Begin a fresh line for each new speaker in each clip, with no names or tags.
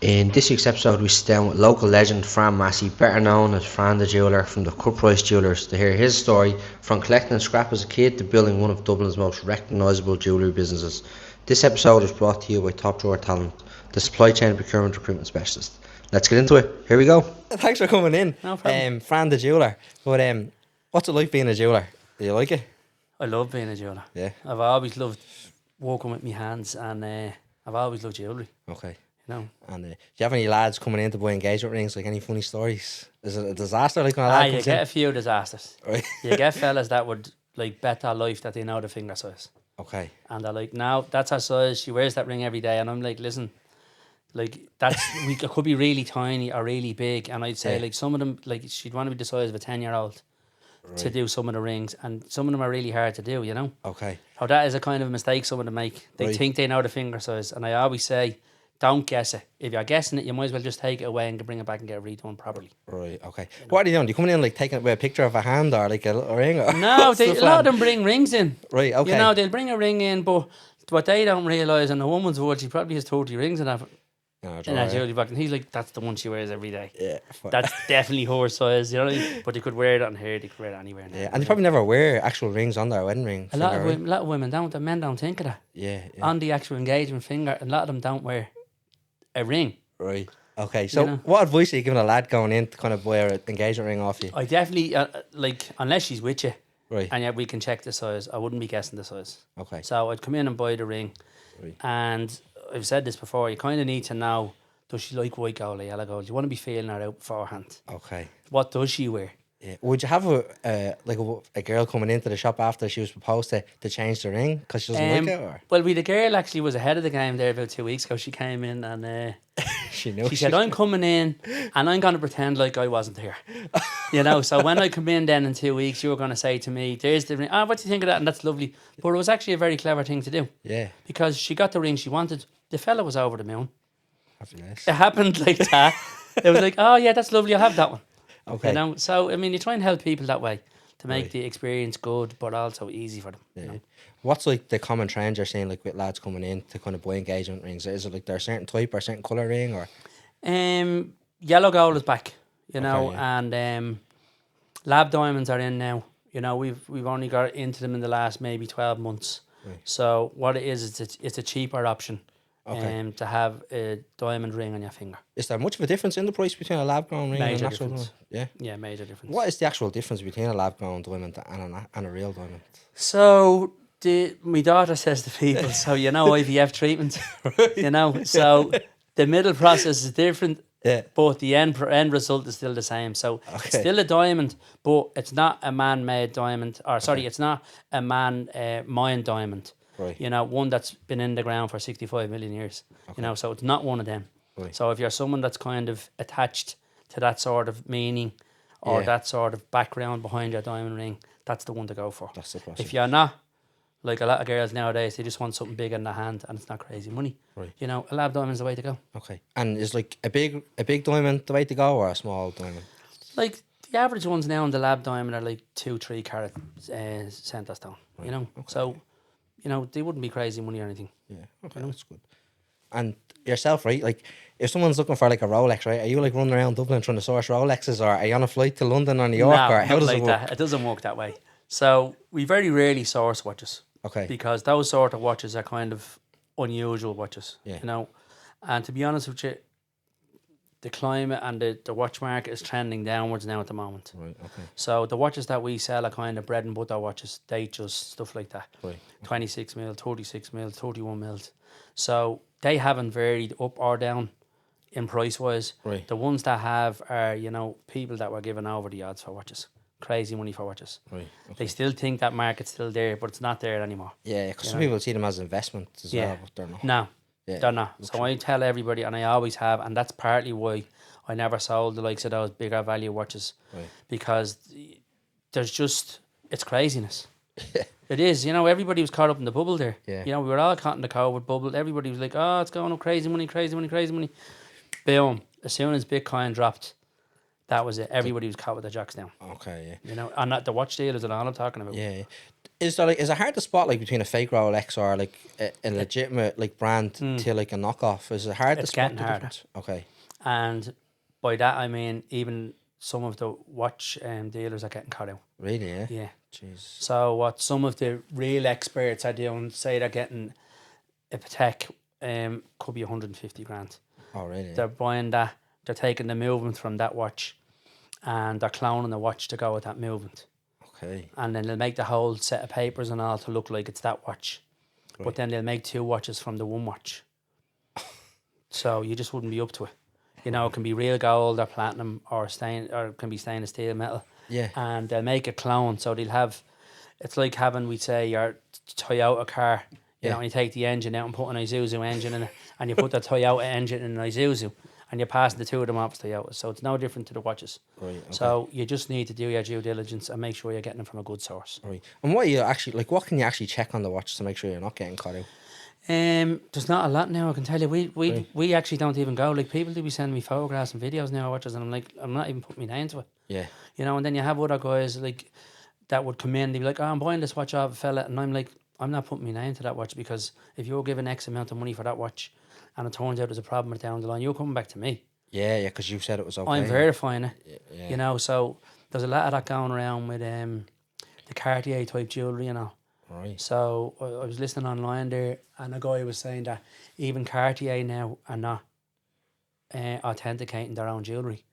In this week's episode, we sit down with local legend Fran Massey, better known as Fran the Jeweller from the Cut Price Jewellers, to hear his story from collecting scrap as a kid to building one of Dublin's most recognisable jewellery businesses. This episode is brought to you by Top Drawer Talent, the supply chain procurement recruitment specialist. Let's get into it. Here we go.
Thanks for coming in.
No problem.
Fran the Jeweller. But what's it like being a jeweller? Do you like it?
I love being a jeweller.
Yeah.
I've always loved working with my hands, and I've always loved jewellery.
Okay.
You know.
And do you have any lads coming in to buy engagement rings? Like any funny stories? Is it a disaster? Like when a lad
You
comes
get
in?
a few disasters.
Right.
You get fellas that would like bet their life that they know the finger size,
Okay.
and they're like, "No, that's her size. She wears that ring every day." And I'm like, "Listen, like that's it could be really tiny or really big." And I'd say like some of them, like she'd want to be the size of a 10-year-old to do some of the rings, and some of them are really hard to do. You know.
Okay.
So that is a kind of a mistake some of them make. They
Right.
think they know the finger size, and I always say, don't guess it. If you're guessing it, you might as well just take it away and bring it back and get it redone properly.
Right. Okay. What are you doing? Do you come in like taking a picture of a hand or like a little ring? Or
No,
what's the
a lot
plan?
of them bring rings in.
Right. Okay.
You know, they'll bring a ring in, but what they don't realise, in a woman's world, she probably has 30 rings in that jewellery box, and he's like, that's the one she wears every day.
Yeah.
That's definitely her size, you know what I mean? But they could wear it on her, they could wear it anywhere.
Yeah. And they probably never wear actual rings on their wedding ring.
A lot
finger,
of women don't, the men don't think of that.
Yeah.
On the actual engagement finger, a lot of them don't wear a ring.
Right. Okay. So,
You know?
what advice are you giving a lad going in to kind of buy an engagement ring off you?
I definitely, like, unless she's with you,
Right.
and yet we can check the size, I wouldn't be guessing the size.
Okay.
So I'd come in and buy the ring.
Right.
And I've said this before, you kind of need to know, does she like white gold or yellow gold? You want to be feeling her out beforehand.
Okay.
What does she wear?
Yeah. Would you have a girl coming into the shop after she was proposed to change the ring because she doesn't like it, or
Well, the girl actually was ahead of the game there about 2 weeks ago. She came in and
she knew?
she said, I'm coming in and I'm going to pretend like I wasn't here. You know, so when I come in then in 2 weeks, you were going to say to me, there's the ring. What do you think of that? And that's lovely. But it was actually a very clever thing to do.
Yeah.
Because she got the ring she wanted. The fella was over the moon.
Happy days.
It happened like that. It was like, oh yeah, that's lovely, I'll have that one.
Okay.
You know, so I mean, you try and help people that way to make
Right.
the experience good, but also easy for them.
Yeah.
You know?
What's like the common trend you're seeing like with lads coming in to kind of buy engagement rings? Is it like they're a certain type or a certain colour ring or?
Yellow gold is back, you know,
Okay,
and lab diamonds are in now. You know, we've only got into them in the last maybe 12 months.
Right.
So what it is it's a cheaper option.
Okay.
To have a diamond ring on your finger.
Is there much of a difference in the price between a lab grown ring and
Major
a natural
difference.
diamond? Yeah.
Yeah, major difference.
What is the actual difference between a lab grown diamond and a real diamond?
So my daughter says to people, so you know IVF treatment, you know, so the middle process is different,
Yeah.
but the end result is still the same. So it's
Okay.
still a diamond, but it's not a man-made diamond, or sorry, it's not a mined diamond.
Right.
You know, one that's been in the ground for 65 million years. You know, so it's not one of them.
Right.
So if you're someone that's kind of attached to that sort of meaning or
Yeah.
that sort of background behind your diamond ring, that's the one to go for.
That's the process.
If you're not, like a lot of girls nowadays, they just want something big in their hand and it's not crazy money.
Right.
You know, a lab diamond's the way to go.
Okay. And is like a big diamond the way to go or a small diamond?
Like the average ones now in the lab diamond are like 2-3 carat center stone. You know, so you know they wouldn't be crazy money or anything.
Yeah. Okay. That's good. And yourself, right? Like, if someone's looking for like a Rolex, right? Are you like running around Dublin trying to source Rolexes, or are you on a flight to London or New York,
No,
or how
not
does
like
it work?
that. It doesn't work that way. So we very rarely source watches.
Okay.
Because those sort of watches are kind of unusual watches.
Yeah.
You know, and to be honest with you, the climate and the watch market is trending downwards now at the moment.
Right. Okay.
So the watches that we sell are kind of bread and butter watches, Datejust, stuff like that.
Right.
26 mil, 36 mil, 31 mils. So they haven't varied up or down in price wise.
Right.
The ones that have are, you know, people that were giving over the odds for watches. Crazy money for watches.
Right. Okay.
They still think that market's still there, but it's not there anymore.
Yeah, because some
know.
people see them as investments as
Yeah.
well, but they're not.
No,
Yeah.
they're not. So I tell everybody, and I always have, and that's partly why I never sold the likes of those bigger value watches,
Right.
because there's just, it's craziness. It is, you know, everybody was caught up in the bubble there.
Yeah.
You know, we were all caught in the COVID bubble. Everybody was like, oh, it's going up, crazy money, crazy money, crazy money. Boom. As soon as Bitcoin dropped, that was it. Everybody was caught with their jacks down.
Okay. Yeah.
You know, and the watch dealers and all I'm talking about.
Yeah. Is it hard to spot like between a fake Rolex or like a legitimate like brand to like a knockoff? Is it hard to
It's
spot
getting
the
harder.
difference? Okay.
And by that I mean even some of the watch dealers are getting caught out.
Really? Yeah.
Yeah.
Jeez.
So what some of the real experts are doing, say they're getting a Patek, could be 150 grand.
Oh, really?
They're buying that. They're taking the movement from that watch, and they're cloning the watch to go with that movement.
Okay.
And then they'll make the whole set of papers and all to look like it's that watch.
Right.
But then they'll make 2 watches from the one watch. So you just wouldn't be up to it. You know, it can be real gold or platinum or it can be stainless steel metal.
Yeah.
And they'll make a clone. So they'll have, it's like having, we'd say, your Toyota car. You know, and you take the engine out and put an Isuzu engine in it, and you put the Toyota engine in an Isuzu, and you're passing the 2 of them off as Toyotas. So it's no different to the watches.
Right. Okay.
So you just need to do your due diligence and make sure you're getting them from a good source.
Right. And what are you actually like? What can you actually check on the watch to make sure you're not getting caught out?
There's not a lot now, I can tell you. We actually don't even go. Like, people do be sending me photographs and videos now of watches, and I'm like, I'm not even putting my name to it.
Yeah.
You know, and then you have other guys like that would come in, they'd be like, oh, I'm buying this watch off a fella, and I'm like, I'm not putting my name to that watch, because if you're giving X amount of money for that watch and it turns out there's a problem with it down the line, you're coming back to me.
Yeah, because you said it was okay.
I'm verifying it.
Yeah.
You know, so there's a lot of that going around with the Cartier type jewellery, you know.
Right.
So I was listening online there, and a guy was saying that even Cartier now are not authenticating their own jewellery.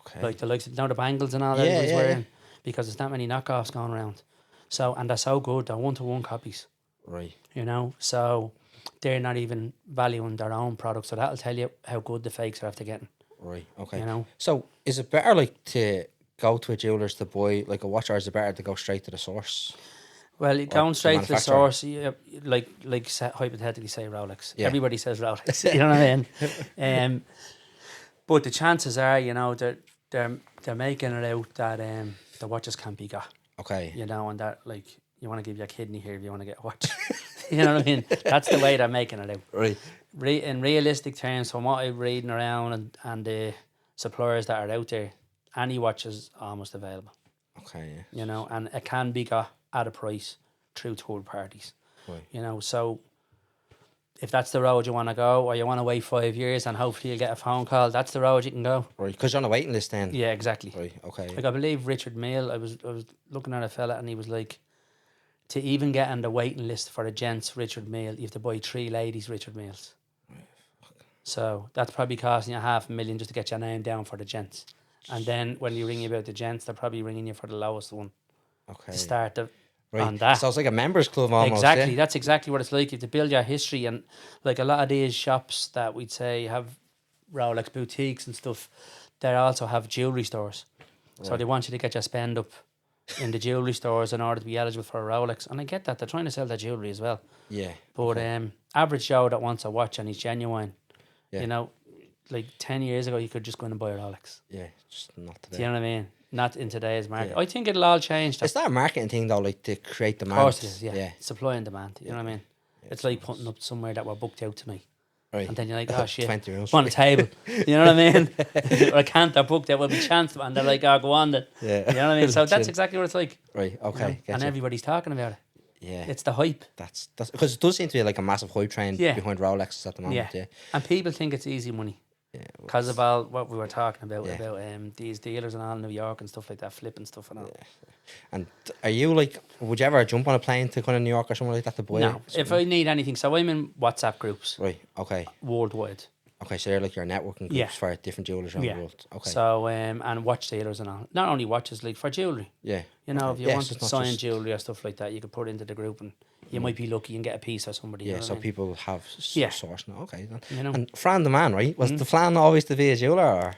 Okay.
Like the likes of, you know, the bangles and all that
Yeah,
he's
yeah,
wearing,
yeah.
because there's not many knockoffs going around. So, and they're so good, they're 1-to-1 copies.
Right.
You know, so they're not even valuing their own products. So that'll tell you how good the fakes are after getting.
Right. Okay.
You know,
So is it better like to go to a jeweller's to buy like a watch, or is it better to go straight to the source?
well, going
to
straight to the
manufacturer.
source, hypothetically say Rolex.
Yeah.
Everybody says Rolex. You know what I mean? But the chances are, you know, they're making it out that the watches can't be got.
Okay.
You know, and that, like, you want to give your kidney here if you want to get a watch. You know what I mean? That's the way they're making it out.
Right.
In realistic terms, from what I'm reading around and the suppliers that are out there, any watch is almost available.
Okay. Yeah.
You know, and it can be got at a price through third parties.
Right.
You know, so if that's the road you want to go, or you want to wait 5 years and hopefully you'll get a phone call, that's the road you can go.
Right. Because you're on a waiting list then.
Yeah, exactly.
Right. Okay.
Like, I believe Richard Mille, I was looking at a fella and he was like, to even get on the waiting list for a gents Richard Mille, you have to buy 3 ladies Richard Milles. So that's probably costing you $500,000 just to get your name down for the gents. And then when you ring about the gents, they're probably ringing you for the lowest one
Okay.
to start the,
Right.
on that.
So it's like a members club almost.
Exactly,
Yeah?
that's exactly what it's like. You have to build your history, and like a lot of these shops that we'd say have Rolex boutiques and stuff, they also have jewellery stores. So they want you to get your spend up in the jewellery stores in order to be eligible for a Rolex. And I get that, they're trying to sell their jewellery as well.
Yeah.
But average Joe that wants a watch and he's genuine,
Yeah.
you know, like 10 years ago you could just go in and buy a Rolex.
Yeah. Just not today.
Do you know what I mean? Not in today's market.
Yeah.
I think it'll all change.
Is that a marketing thing though, like to create demand?
Of course it is, yeah.
Yeah.
Supply and demand, you know what I mean? It's like putting up somewhere that we're booked out tonight.
Right.
And then you're like, oh shit,
20 rooms.
I'm on a table. You know what I mean? Or I can't, they're booked, there will be chance. And they're like, oh, go on then.
Yeah.
You know what I mean? So that's
Chill.
exactly what it's like.
Right.
you know?
Okay.
And everybody's talking about it.
Yeah.
It's the hype.
That's because it does seem to be like a massive hype train
Yeah.
behind Rolexes at the moment. Yeah.
And people think it's easy money.
Yeah.
Because of all what we were talking about,
Yeah.
about these dealers and all in New York and stuff like that, flipping stuff and all.
And are you like, would you ever jump on a plane to kind of New York or somewhere like that to buy?
No,
something?
if I need anything, so I'm in WhatsApp groups
Right. Okay.
worldwide.
Okay. So you're like your networking groups
Yeah.
for different jewelers around
Yeah.
the world. Okay.
So, and watch dealers and all. Not only watches, like for jewellery.
yeah.
You know,
Okay.
if you
Yeah,
want
so
to
it's not
sign
just-
jewellery or stuff like that, you could put it into the group and you might be lucky and get a piece or somebody. you
Yeah.
know
So
what I mean?
people have
Yeah.
source now. Okay. Then.
You know?
And Fran the man, right? Was the plan always to be a jeweler, or?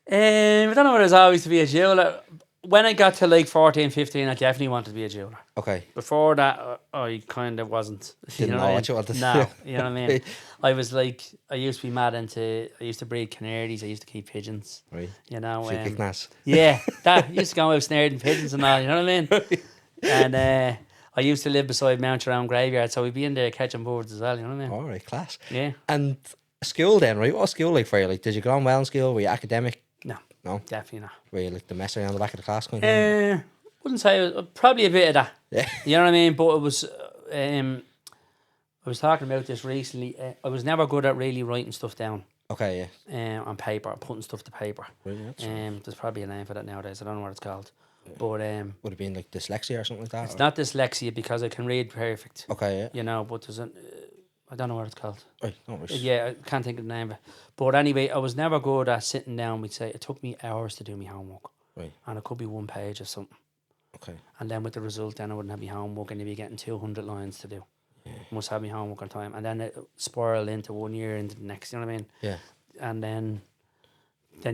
I don't know whether it was always to be a jeweller. When I got to like 14, 15, I definitely wanted to be a jeweller.
Okay.
Before that, I kind of wasn't.
Didn't know what you wanted.
No, you know what I mean? I was like, I used to be mad into, I used to breed canaries, I used to keep pigeons.
Right.
You know,
So you kick nass.
yeah, that used to go out snared in pigeons and all, you know what I mean? And I used to live beside Mount Around Graveyard, so we'd be in there catching birds as well, you know what I mean?
All right. Class.
Yeah.
And school then, right? What was school like for you? Like, did you get on well in school? Were you academic?
No,
No.
definitely not.
Were you like the messer on the back of the class kind of thing?
wouldn't say it was, probably a bit of that.
Yeah.
You know what I mean? But it was. I was talking about this recently. I was never good at really writing stuff down.
Okay, yeah.
On paper, putting stuff to paper.
Right, yeah,
There's probably a name for that nowadays. I don't know what it's called. But
Would it have been like dyslexia or something like that?
it's not dyslexia because I can read perfect.
Okay, yeah.
You know, but there's an I don't know what it's called.
Right, no worries.
Yeah, I can't think of the name of it. But anyway, I was never good at sitting down. We'd say it took me hours to do my homework.
Right.
And it could be one page or something.
Okay.
And then with the result, then I wouldn't have my homework and you'd be getting 200 lines to do. Yeah. Must have my homework on time. And then it spiraled into 1 year into the next, you know what I mean?
Yeah.
And then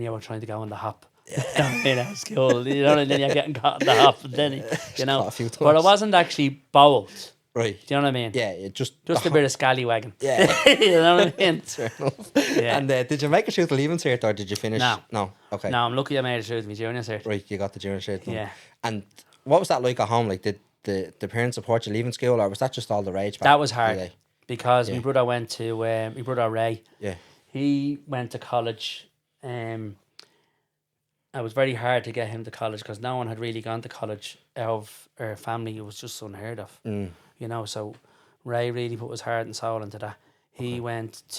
you were trying to go on the hop. At school, you know, and then you're getting caught in the hop, and then you know. But I wasn't actually bowled.
Right.
Do you know what I mean?
Yeah, it just
a bit of scallywagging.
Yeah.
You know what I mean?
Fair enough.
Yeah.
And did you make it through the leaving cert or did you finish?
No.
No. Okay.
No, I'm lucky I made it through to my junior cert.
Right, you got the junior cert done.
Yeah.
And what was that like at home? Like, did the parents support you leaving school, or was that just all the rage back?
That was hard
in the day?
because my brother went to my brother Ray.
Yeah.
He went to college. It was very hard to get him to college because no one had really gone to college of our family. It was just unheard of. You know, so Ray really put his heart and soul into that. He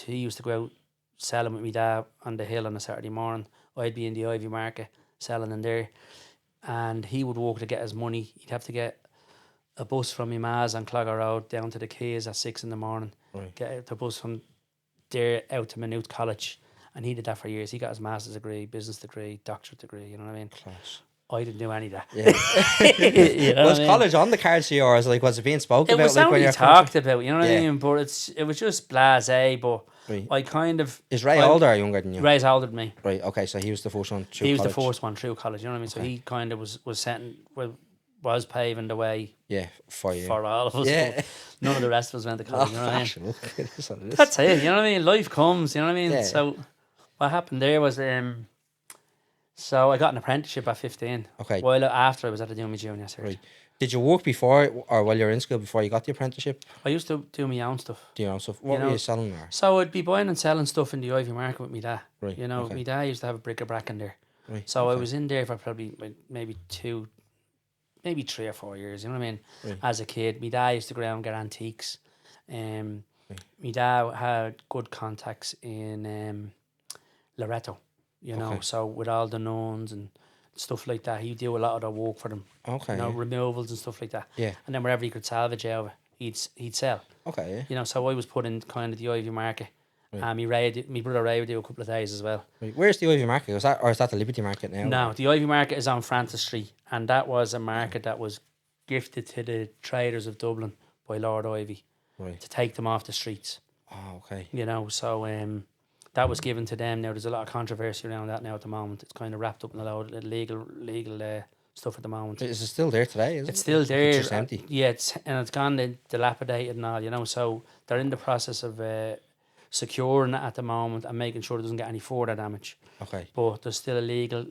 used to go out selling with my dad on the hill on a Saturday morning. I'd be in the Iveagh Market selling in there. And he would walk to get his money. He'd have to get a bus from my ma's on Clogger Road down to the Keys at 6 a.m.
Right.
Get the bus from there out to Maynooth College. And he did that for years. He got his master's degree, business degree, doctorate degree, you know what I mean?
Class.
I didn't do any of that.
Yeah.
You know
was
what I mean?
college on the cards for you, or was it being spoken
It
about?
was
Like, when
only
you're
talked about, you know what
Yeah.
I mean? But it was just blasé, but
Right.
I kind of...
Is Ray older or younger than you?
Ray's older than me.
Right, okay, so he was the first one through
He was
college.
the first one through college, you know what I mean? So he kind of was paving the way
Yeah, for you.
for all of us.
Yeah.
But none of the rest of us went to college, you know what I mean?
Fashion, look, it is what it is.
That's it, you know what I mean? Life comes, you know what I mean?
Yeah.
So what happened there was... So I got an apprenticeship at 15.
Okay.
While after I was at the doing my junior cert.
Right. Did you work before, or while you were in school, before you got the apprenticeship?
I used to do my own stuff.
Do you know stuff? What
know,
were you selling there?
So I'd be buying and selling stuff in the Iveagh Market with my dad.
Right,
You know,
okay.
my dad used to have a bric-a-brac in there.
Right.
So I
okay.
was in there for probably maybe 3 or 4 years, you know what I mean?
Right.
As a kid, my dad used to go around and get antiques. My dad had good contacts in Loretto, you know,
Okay.
so with all the nuns and stuff like that, he'd do a lot of the work for them.
Okay.
You know,
Yeah.
removals and stuff like that.
Yeah.
And then wherever he could salvage out of it, he'd sell.
Okay, yeah.
You know, so I was put in kind of the Iveagh Market. And my brother Ray would do a couple of days as well.
Right. Where's the Iveagh Market? Is that the Liberty Market now?
No, the Iveagh Market is on Francis Street, and that was a market that was gifted to the traders of Dublin by Lord Iveagh
Right.
to take them off the streets.
Oh, okay.
You know, so that was given to them. Now there's a lot of controversy around that now at the moment. It's kind of wrapped up in a lot of legal stuff at the moment.
Is it still there today? Is
It's
it?
still there.
It's just empty.
Yeah, it's gone dilapidated and all, you know. So they're in the process of securing it at the moment and making sure it doesn't get any further damage.
Okay.
But there's still a legal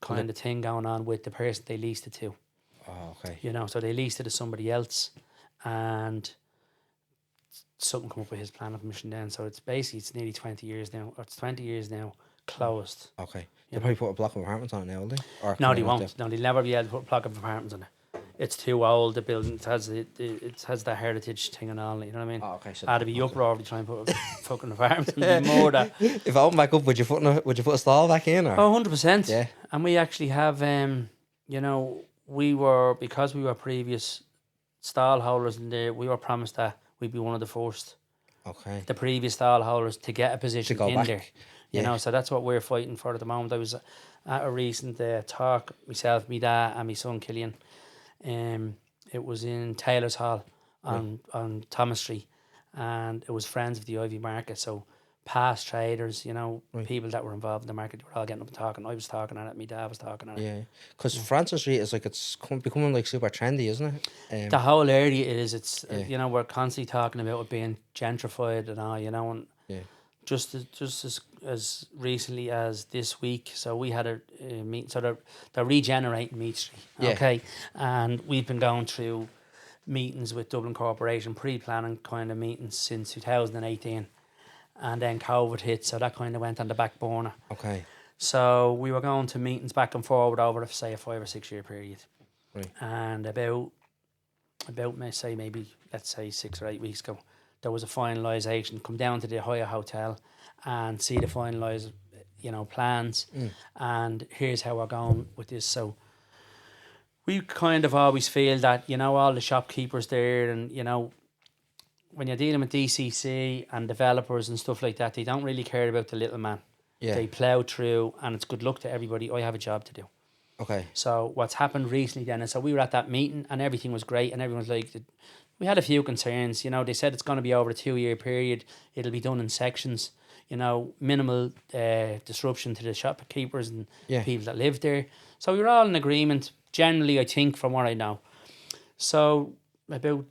kind of thing going on with the person they leased it to.
Oh, okay.
You know, so they leased it to somebody else and something come up with his planning permission then. So it's nearly 20 years now, or it's 20 years now closed.
Okay. They'll probably put a block of apartments on it now, will they? Or
No,
can
they
not
won't. No, they'll never be able to put a block of apartments on it. It's too old, the building. It has that heritage thing and all, you know what I mean?
Oh, okay. So
I'd be uproar if they try and put a fucking apartment and be more that.
if I open back up, would you put a stall back in? Or?
Oh, 100%.
Yeah.
And we actually have, you know, because we were previous stall holders in there, we were promised that we'd be one of the first,
Okay.
the previous stall holders to get a position
go
in
back.
there. You know, so that's what we're fighting for at the moment. I was at a recent talk, myself, my dad and my son Killian. It was in Taylor's Hall on Thomas Street, and it was friends of the Iveagh Market, so past traders, you know, people that were involved in the market, they were all getting up and talking. I was talking at it, my dad was talking at it.
Yeah. Because Francis Street is like, it's becoming like super trendy, isn't it?
The whole area it is, it's, you know, we're constantly talking about it being gentrified and all, you know, and
Yeah.
just as recently as this week, so we had a meeting, so they're regenerating Meath Street,
Yeah.
okay, and we've been going through meetings with Dublin Corporation, pre-planning kind of meetings since 2018, and then COVID hit, so that kind of went on the back burner.
Okay.
So we were going to meetings back and forward over, say, a 5 or 6 year period.
Right.
And about let's say 6 or 8 weeks ago, there was a finalisation. Come down to the Hyatt Hotel and see the finalised, plans. And here's how we're going with this. So we kind of always feel that, all the shopkeepers there and, when you're dealing with DCC and developers and stuff like that, they don't really care about the little man.
Yeah.
They plough through and it's good luck to everybody. I have a job to do.
Okay.
So what's happened recently then is, so we were at that meeting and everything was great and everyone's like, we had a few concerns. They said it's going to be over a 2-year period. It'll be done in sections. Minimal disruption to the shopkeepers and people that live there. So we were all in agreement, generally, I think, from what I know. So about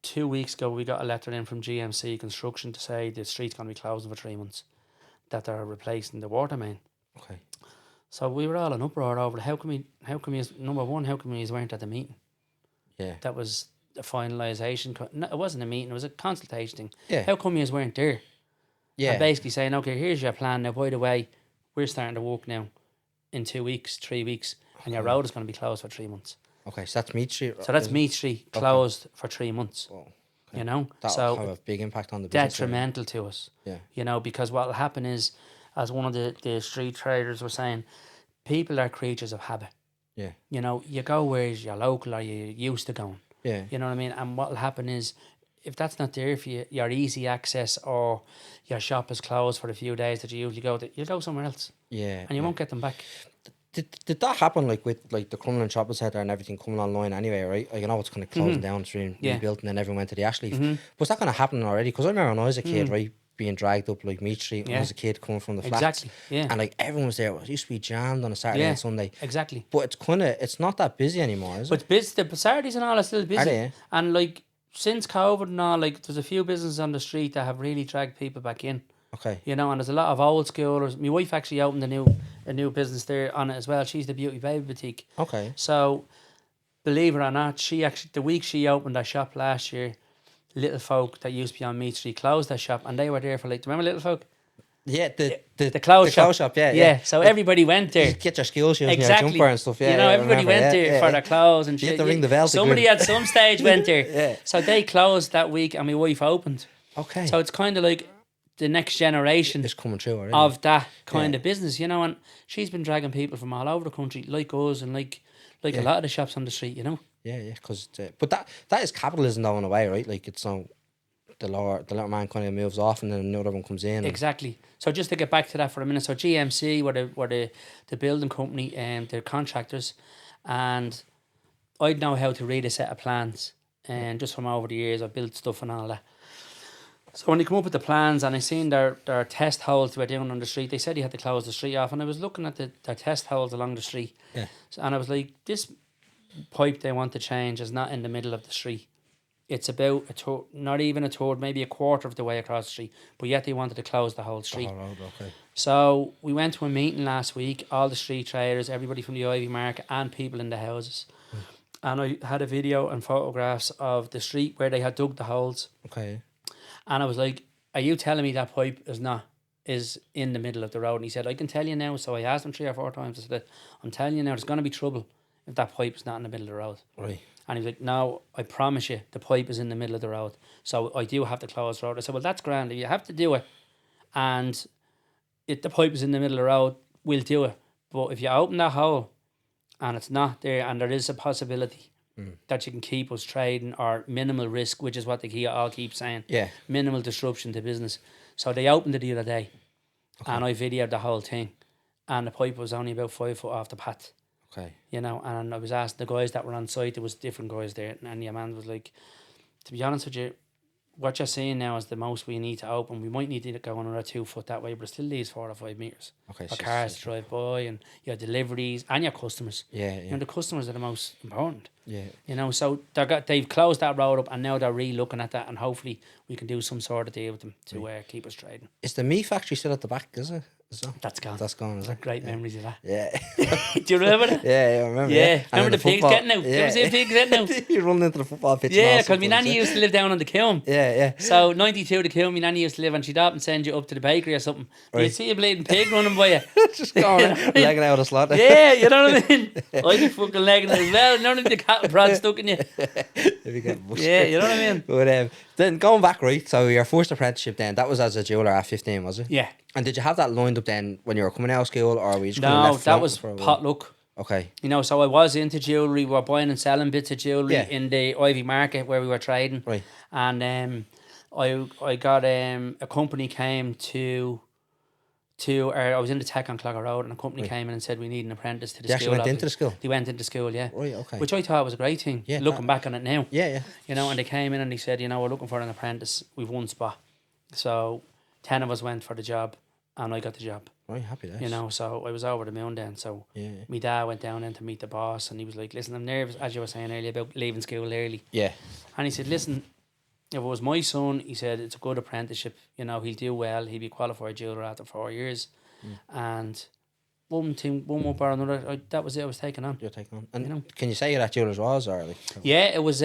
2 weeks ago, we got a letter in from GMC Construction to say the street's going to be closing for 3 months, that they're replacing the water main.
Okay.
So we were all in uproar over how come we number one, how come we weren't at the meeting?
Yeah.
That was a finalisation. No, it wasn't a meeting, it was a consultation thing.
Yeah.
How come you weren't there?
Yeah.
And basically saying, okay, here's your plan. Now, by the way, we're starting to work now in 2 weeks, 3 weeks, and your road is going to be closed for 3 months.
Okay, so that's Meat Street.
So that's Meat Street closed for 3 months.
Oh, okay.
So
have a big impact on the business.
detrimental to us.
Yeah.
Because what will happen is, as one of the street traders were saying, people are creatures of habit.
Yeah.
You go where you're local or you're used to going.
Yeah.
You know what I mean? And what will happen is, if that's not there for you, your easy access or your shop is closed for a few days that you usually go to, you'll go somewhere else.
Yeah.
And you won't get them back.
Did that happen with the Crumlin shopping centre and everything coming online anyway, right? It's kind of closing down, it's rebuilt, and then everyone went to the Ashleaf. Was that kind of happening already? Because I remember when I was a kid, right, being dragged up Meat Street when I was a kid coming from the flats.
Exactly, yeah.
And everyone was there. It used to be jammed on a Saturday and Sunday.
Exactly.
But it's not that busy anymore, is it?
But the Saturdays and all are still busy.
Are they?
And since COVID and all, there's a few businesses on the street that have really dragged people back in.
Okay.
And there's a lot of old schoolers. My wife actually opened a new business there on it as well. She's the Beauty Baby Boutique.
Okay.
So, believe it or not, the week she opened her shop last year, Little Folk that used to be on Meat Street closed their shop, and they were there for remember Little Folk?
Yeah, the
clothes
shop.
Yeah. So everybody went there.
You get your school shoes
Exactly.
and your jumper and stuff. Yeah,
everybody went there for their clothes and
you
shit.
had to ring the bell.
Somebody at some stage went there.
Yeah.
So they closed that week, and my wife opened.
Okay.
So it's kind of like the next generation
is coming through already.
of that kind of business, and she's been dragging people from all over the country, like us, and like a lot of the shops on the street,
Yeah, because but that is capitalism though in a way, right? It's the little man kind of moves off and then another one comes in.
Exactly. So just to get back to that for a minute, so GMC were the building company and they're contractors, and I'd know how to read a set of plans, and just from over the years I've built stuff and all that. So when they come up with the plans and I seen their test holes they were doing on the street, they said you had to close the street off, and I was looking at their test holes along the street.
Yeah.
And I was like, this pipe they want to change is not in the middle of the street. It's about not even a third, maybe a quarter of the way across the street, but yet they wanted to close the whole street.
Okay.
So we went to a meeting last week, all the street traders, everybody from the Iveagh Market and people in the houses. And I had a video and photographs of the street where they had dug the holes.
Okay.
And I was like, are you telling me that pipe is in the middle of the road? And he said, I can tell you now. So I asked him 3 or 4 times. I said, I'm telling you now, there's going to be trouble if that pipe is not in the middle of the road.
Right.
And he was like, no, I promise you, the pipe is in the middle of the road. So I do have to close the road. I said, well, that's grand. If you have to do it, and if the pipe is in the middle of the road, we'll do it. But if you open that hole and it's not there, and there is a possibility that you can keep us trading, or minimal risk, which is what they all keep saying. Yeah. Minimal disruption to business. So they opened it the other day, and I videoed the whole thing, and the pipe was only about 5 foot off the path.
Okay.
And I was asking the guys that were on site, there was different guys there, and your man was like, to be honest with you, what you're saying now is the most we need to open. We might need to go another 2 foot that way, but it still leaves 4 or 5 metres.
Okay.
For cars to drive by, and your deliveries and your customers.
Yeah.
The customers are the most important.
Yeah.
So they've closed that road up, and now they're re-looking at that, and hopefully we can do some sort of deal with them to keep us trading.
Is the meat factory still at the back, is it? So
That's gone.
that's gone. Is it?
Great memories of that.
Yeah.
Do you remember that?
Yeah, I remember.
Yeah.
And
Remember
then
the pigs
football-
getting out? You ever see the pigs getting out?
You running into the football pitch.
Yeah,
and all
because my
sometimes,
nanny
yeah.
used to live down on the Kiln.
Yeah.
So 92 the Kiln, my nanny used to live, and she'd often send you up to the bakery or something.
Right.
You'd see a bleeding pig running by you.
Just going legging out of the slot.
Yeah, you know what I mean? I'd be fucking legging it as well. None of the cattle prod stuck in you.
If you get busted.
Yeah, you know what I mean?
But then going back, right, so your first apprenticeship then, that was as a jeweller at 15, was it?
Yeah.
And did you have that lined up then when you were coming out of school, or were you just kind of
No,
left
that
floating
was
for a while?
potluck.
Okay.
You know, so I was into jewellery. We were buying and selling bits of jewellery
Yeah.
in the Iveagh Market where we were trading.
Right.
And I got a company came to I was in the tech on Clogger Road, and a company came in and said we need an apprentice to the
They
school.
actually went into the school?
They went into school, yeah.
Right, okay.
Which I thought was a great thing.
Yeah,
looking back on it now.
Yeah.
You know, and they came in and they said, you know, we're looking for an apprentice. We've one spot. So 10 of us went for the job, and I got the job.
Right, happy days.
You know, so I was over the moon then. So
Yeah.
my dad went down then to meet the boss, and he was like, listen, I'm nervous, as you were saying earlier, about leaving school early.
Yeah.
And he said, listen, if it was my son, he said, it's a good apprenticeship. You know, he'll do well. He'll be qualified jeweller after 4 years. And one up or another, that was it I was taking on.
You're taking on. And
You know.
can you say who that jeweller's was, or like?
Yeah, it was,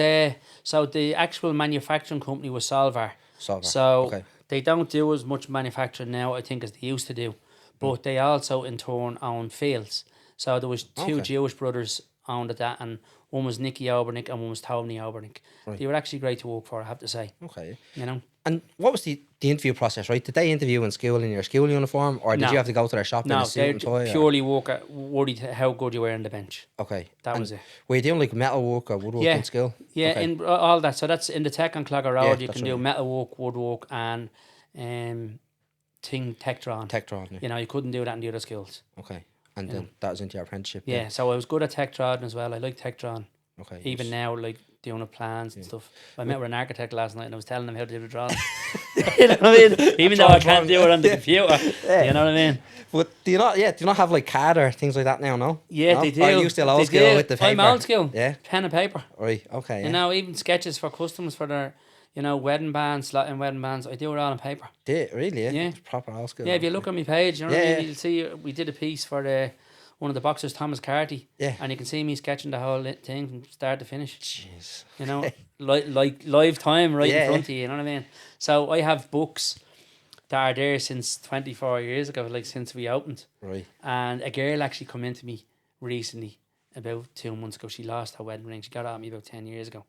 so the actual manufacturing company was Solvar.
Solvar,
So
okay.
they don't do as much manufacturing now, I think, as they used to do. But they also, in turn, own fields. So there was two
Okay.
Jewish brothers owned at that, and one was Nicky Obernick and one was Tony Obernick.
Right.
They were actually great to work for, I have to say.
Okay.
You know?
And what was the interview process, right? Did they interview in school in your school uniform, or did
No.
you have to go to their shop in
No,
a suit
they're
and tie?
purely worried how good you were on the bench.
Okay.
That
And
was it.
were you doing like metal work or woodwork
Yeah.
in school?
Yeah,
Okay.
in all that. So that's in the tech on Clogger Road.
Yeah,
You
that's
can do
right.
metalwork, woodwork, and Tektron.
Tektron, yeah.
You know, you couldn't do that in the other skills.
Okay. And then that was into your apprenticeship.
Yeah, so I was good at Tektron as well. I like Tektron.
Okay.
Even now, like doing the plans and stuff. I met with an architect last night and I was telling him how to do the drawing. You know what I mean? Even though I can't do it on the computer. You know what I mean?
But do you not have like CAD or things like that now, no?
Yeah,
No?
they do.
Or are you still old
They
school
do.
with the paper?
I'm old school.
Yeah.
Pen and paper.
Right, okay.
You
Yeah.
know, even sketches for customers for their, wedding bands, slotting wedding bands, I do it all on paper.
Really, yeah?
Yeah.
It's proper old school.
Yeah, if you look on my page, you know what I
Yeah,
mean?
yeah.
You'll see we did a piece for one of the boxers, Thomas Carty.
Yeah.
And you can see me sketching the whole thing from start to finish.
Jeez.
You know, like live time right
Yeah,
in front of you, you know what I mean? So I have books that are there since 24 years ago, like since we opened.
Right.
And a girl actually come into me recently, about 2 months ago. She lost her wedding ring. She got it at me about 10 years ago.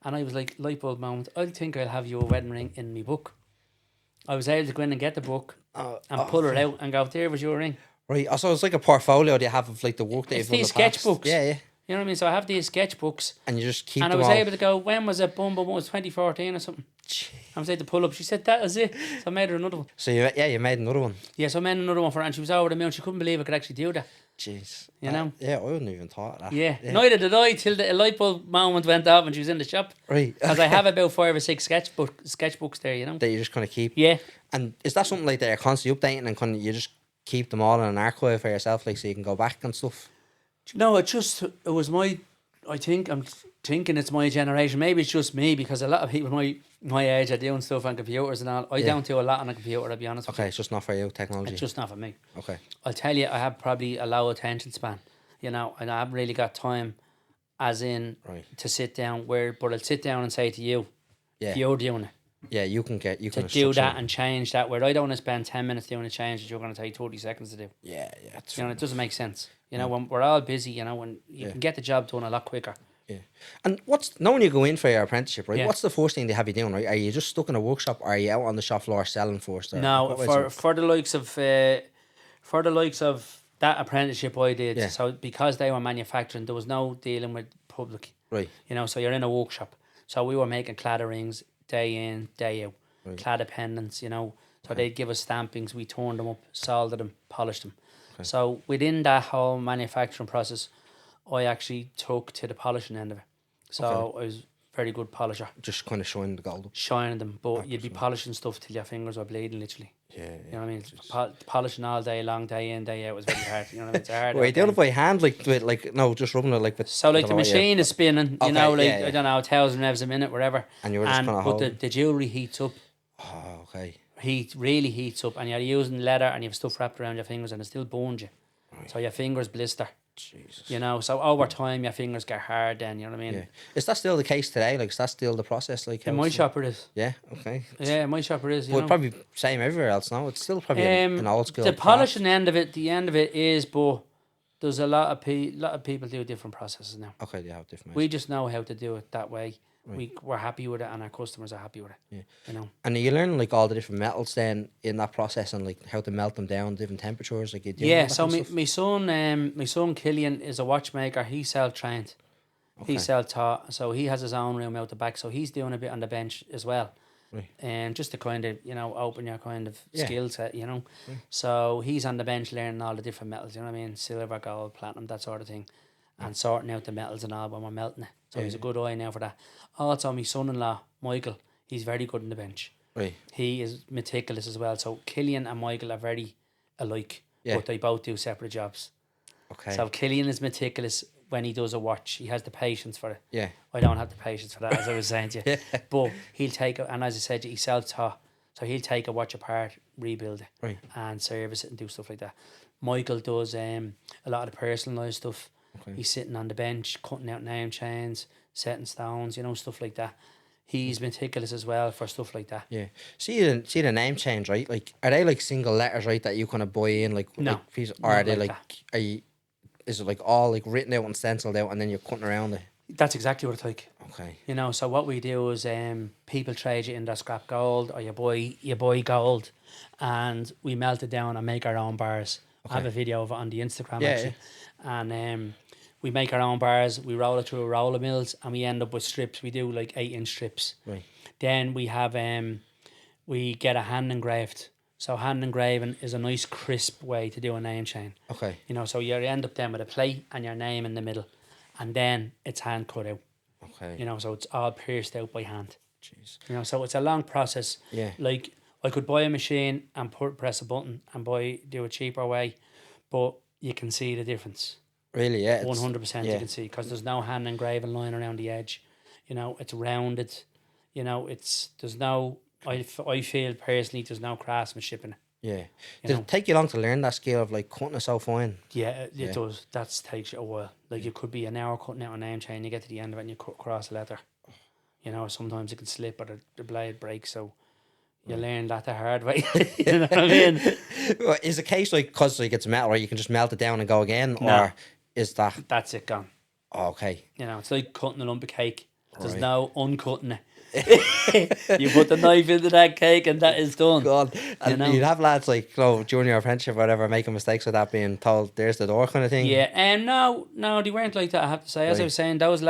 And I was like, light bulb moment, I think I'll have you a wedding ring in my book. I was able to go in and get the book and pull it out and go, there was your ring.
Right. Also, it's like a portfolio that you have of like the work that
It's
you've done in
these
the past.
sketchbooks.
Yeah.
You know what I mean? So I have these sketchbooks.
And you just keep
And I
them
was
all.
able to go, when was it? Boom, boom, boom. It was 2014 or something. I was able to pull up. She said, that was it. So I made her another one.
So you made another one.
Yeah, so I made another one for her, and she was over the moon. She couldn't believe I could actually do that.
Jeez.
You know?
Yeah, I wouldn't even thought that.
Yeah. Neither did I till the light bulb moment went off and she was in the shop.
Right.
Because I have about 5 or 6 sketchbooks there, you know?
That you just kind of keep.
Yeah.
And is that something like that you're constantly updating and kind of you just keep them all in an archive for yourself, like so you can go back and stuff?
No, it was I'm thinking it's my generation. Maybe it's just me because a lot of people my age are doing stuff on computers and all. I don't do a lot on a computer, I'll be honest with
Okay, it's just not for you, technology.
you. It's just not for me.
Okay.
I'll tell you, I have probably a low attention span, and I haven't really got time, as in, to sit down but I'll sit down and say to you,
Yeah.
if you're doing it,
Yeah, you can
to do
structure
that
it.
and change that, where I don't want to spend 10 minutes doing a change that you're going to take 30 seconds to do.
Yeah, it's
You know, it doesn't make sense. You know, when we're all busy, you know, when you can get the job done a lot quicker.
Yeah. And now when you go in for your apprenticeship, right?
Yeah.
What's the first thing they have you doing, right? Are you just stuck in a workshop, or are you out on the shop floor selling first? Or
No,
what way is
for the likes of that apprenticeship I did,
Yeah.
so because they were manufacturing, there was no dealing with public.
Right.
You know, so you're in a workshop. So we were making cladded rings day in, day out. Cladded pendants, you know. So they'd give us stampings, we turned them up, soldered them, polished them. So within that whole manufacturing process, I actually took to the polishing end of it. So I was a very good polisher.
Just kind of showing the gold.
Shining them, but you'd be polishing stuff till your fingers were bleeding, literally.
Yeah,
You know what I mean? Polishing all day long, day in, day out was very hard. You know what I mean? It's hard.
Were you doing it by hand, no, just rubbing it like with.
So like the machine is spinning, you know, like
yeah.
I don't know, 1,000 revs a minute, whatever.
And you were just kinda
but
holding.
the jewellery heats up.
Oh, okay.
really heats up, and you're using leather and you have stuff wrapped around your fingers and it still burns you. Right. So your fingers blister. Jesus. You know, so over time your fingers get hard then, you know what I mean?
Yeah. Is that still the case today? Like, is that still the process? Like,
in my shop it is.
Yeah, okay.
Yeah, in my shop it is, you
but
know.
Probably same everywhere else now. It's still probably an old school
the
craft.
polishing end of it is, but there's a lot of people do different processes now.
Okay, they have different ways.
We just know how to do it that way. Right. We're happy with it and our customers are happy with it. Yeah. You know.
And you learn like all the different metals then in that process and like how to melt them down, different temperatures, like you do.
Yeah, so my son Killian is a watchmaker. He's self-trained. Okay. He's self-taught. So he has his own room out the back. So he's doing a bit on the bench as well. Right. And just to kind of, you know, open your kind of skill set, you know. Right. So he's on the bench learning all the different metals, you know what I mean? Silver, gold, platinum, that sort of thing. And sorting out the metals and all when we're melting it. So he's a good eye now for that. Also, my son-in-law, Michael, he's very good on the bench. Right. He is meticulous as well. So Killian and Michael are very alike, but they both do separate jobs. Okay. So Killian is meticulous when he does a watch. He has the patience for it. Yeah. I don't have the patience for that, as I was saying to you. But he'll take it, and as I said, he's self-taught. So he'll take a watch apart, rebuild it, and service it and do stuff like that. Michael does a lot of the personalised stuff. Okay. He's sitting on the bench, cutting out name chains, setting stones, you know, stuff like that. He's meticulous as well for stuff like that. Yeah. See the name change, right? Like, are they like single letters, right, that you kind of buy in, like, no,
like pieces, or are they like is it like all like written out and stenciled out and then you're cutting around it?
That's exactly what it's like.
Okay.
You know, so what we do is people trade you in their scrap gold, or you buy gold, and we melt it down and make our own bars. Okay. I have a video of it on the Instagram actually. Yeah. And we make our own bars, we roll it through a roller mills, and we end up with strips. We do like 8-inch strips. Right. Then we have we get a hand engraved. So hand engraving is a nice crisp way to do a name chain. Okay. You know, so you end up then with a plate and your name in the middle, and then it's hand cut out. Okay. You know, so it's all pierced out by hand. Jeez. You know, so it's a long process. Yeah. Like, I could buy a machine and press a button and do a cheaper way, but you can see the difference. Really, yeah. 100% you can see, because there's no hand engraving line around the edge. You know, it's rounded. You know, there's no, I feel personally, there's no craftsmanship in it. Yeah. Did it take you long to learn that skill of like cutting it so fine? Yeah, it does. That takes you a while. Like, it could be an hour cutting out a name chain, you get to the end of it and you cut across a letter. You know, sometimes it can slip or the blade breaks, so you learn that the hard way. You know what I mean? Is the case like, because like it's metal, right, you can just melt it down and go again? No. Or is that... That's it, gone. Oh, okay. You know, it's like cutting a lump of cake. There's no uncutting it. You put the knife into that cake and that is done. God. And you know? You'd have lads like, you know, junior apprenticeship or whatever, making mistakes with that, being told there's the door kind of thing. Yeah, and no, they weren't like that, I have to say. As I was saying, those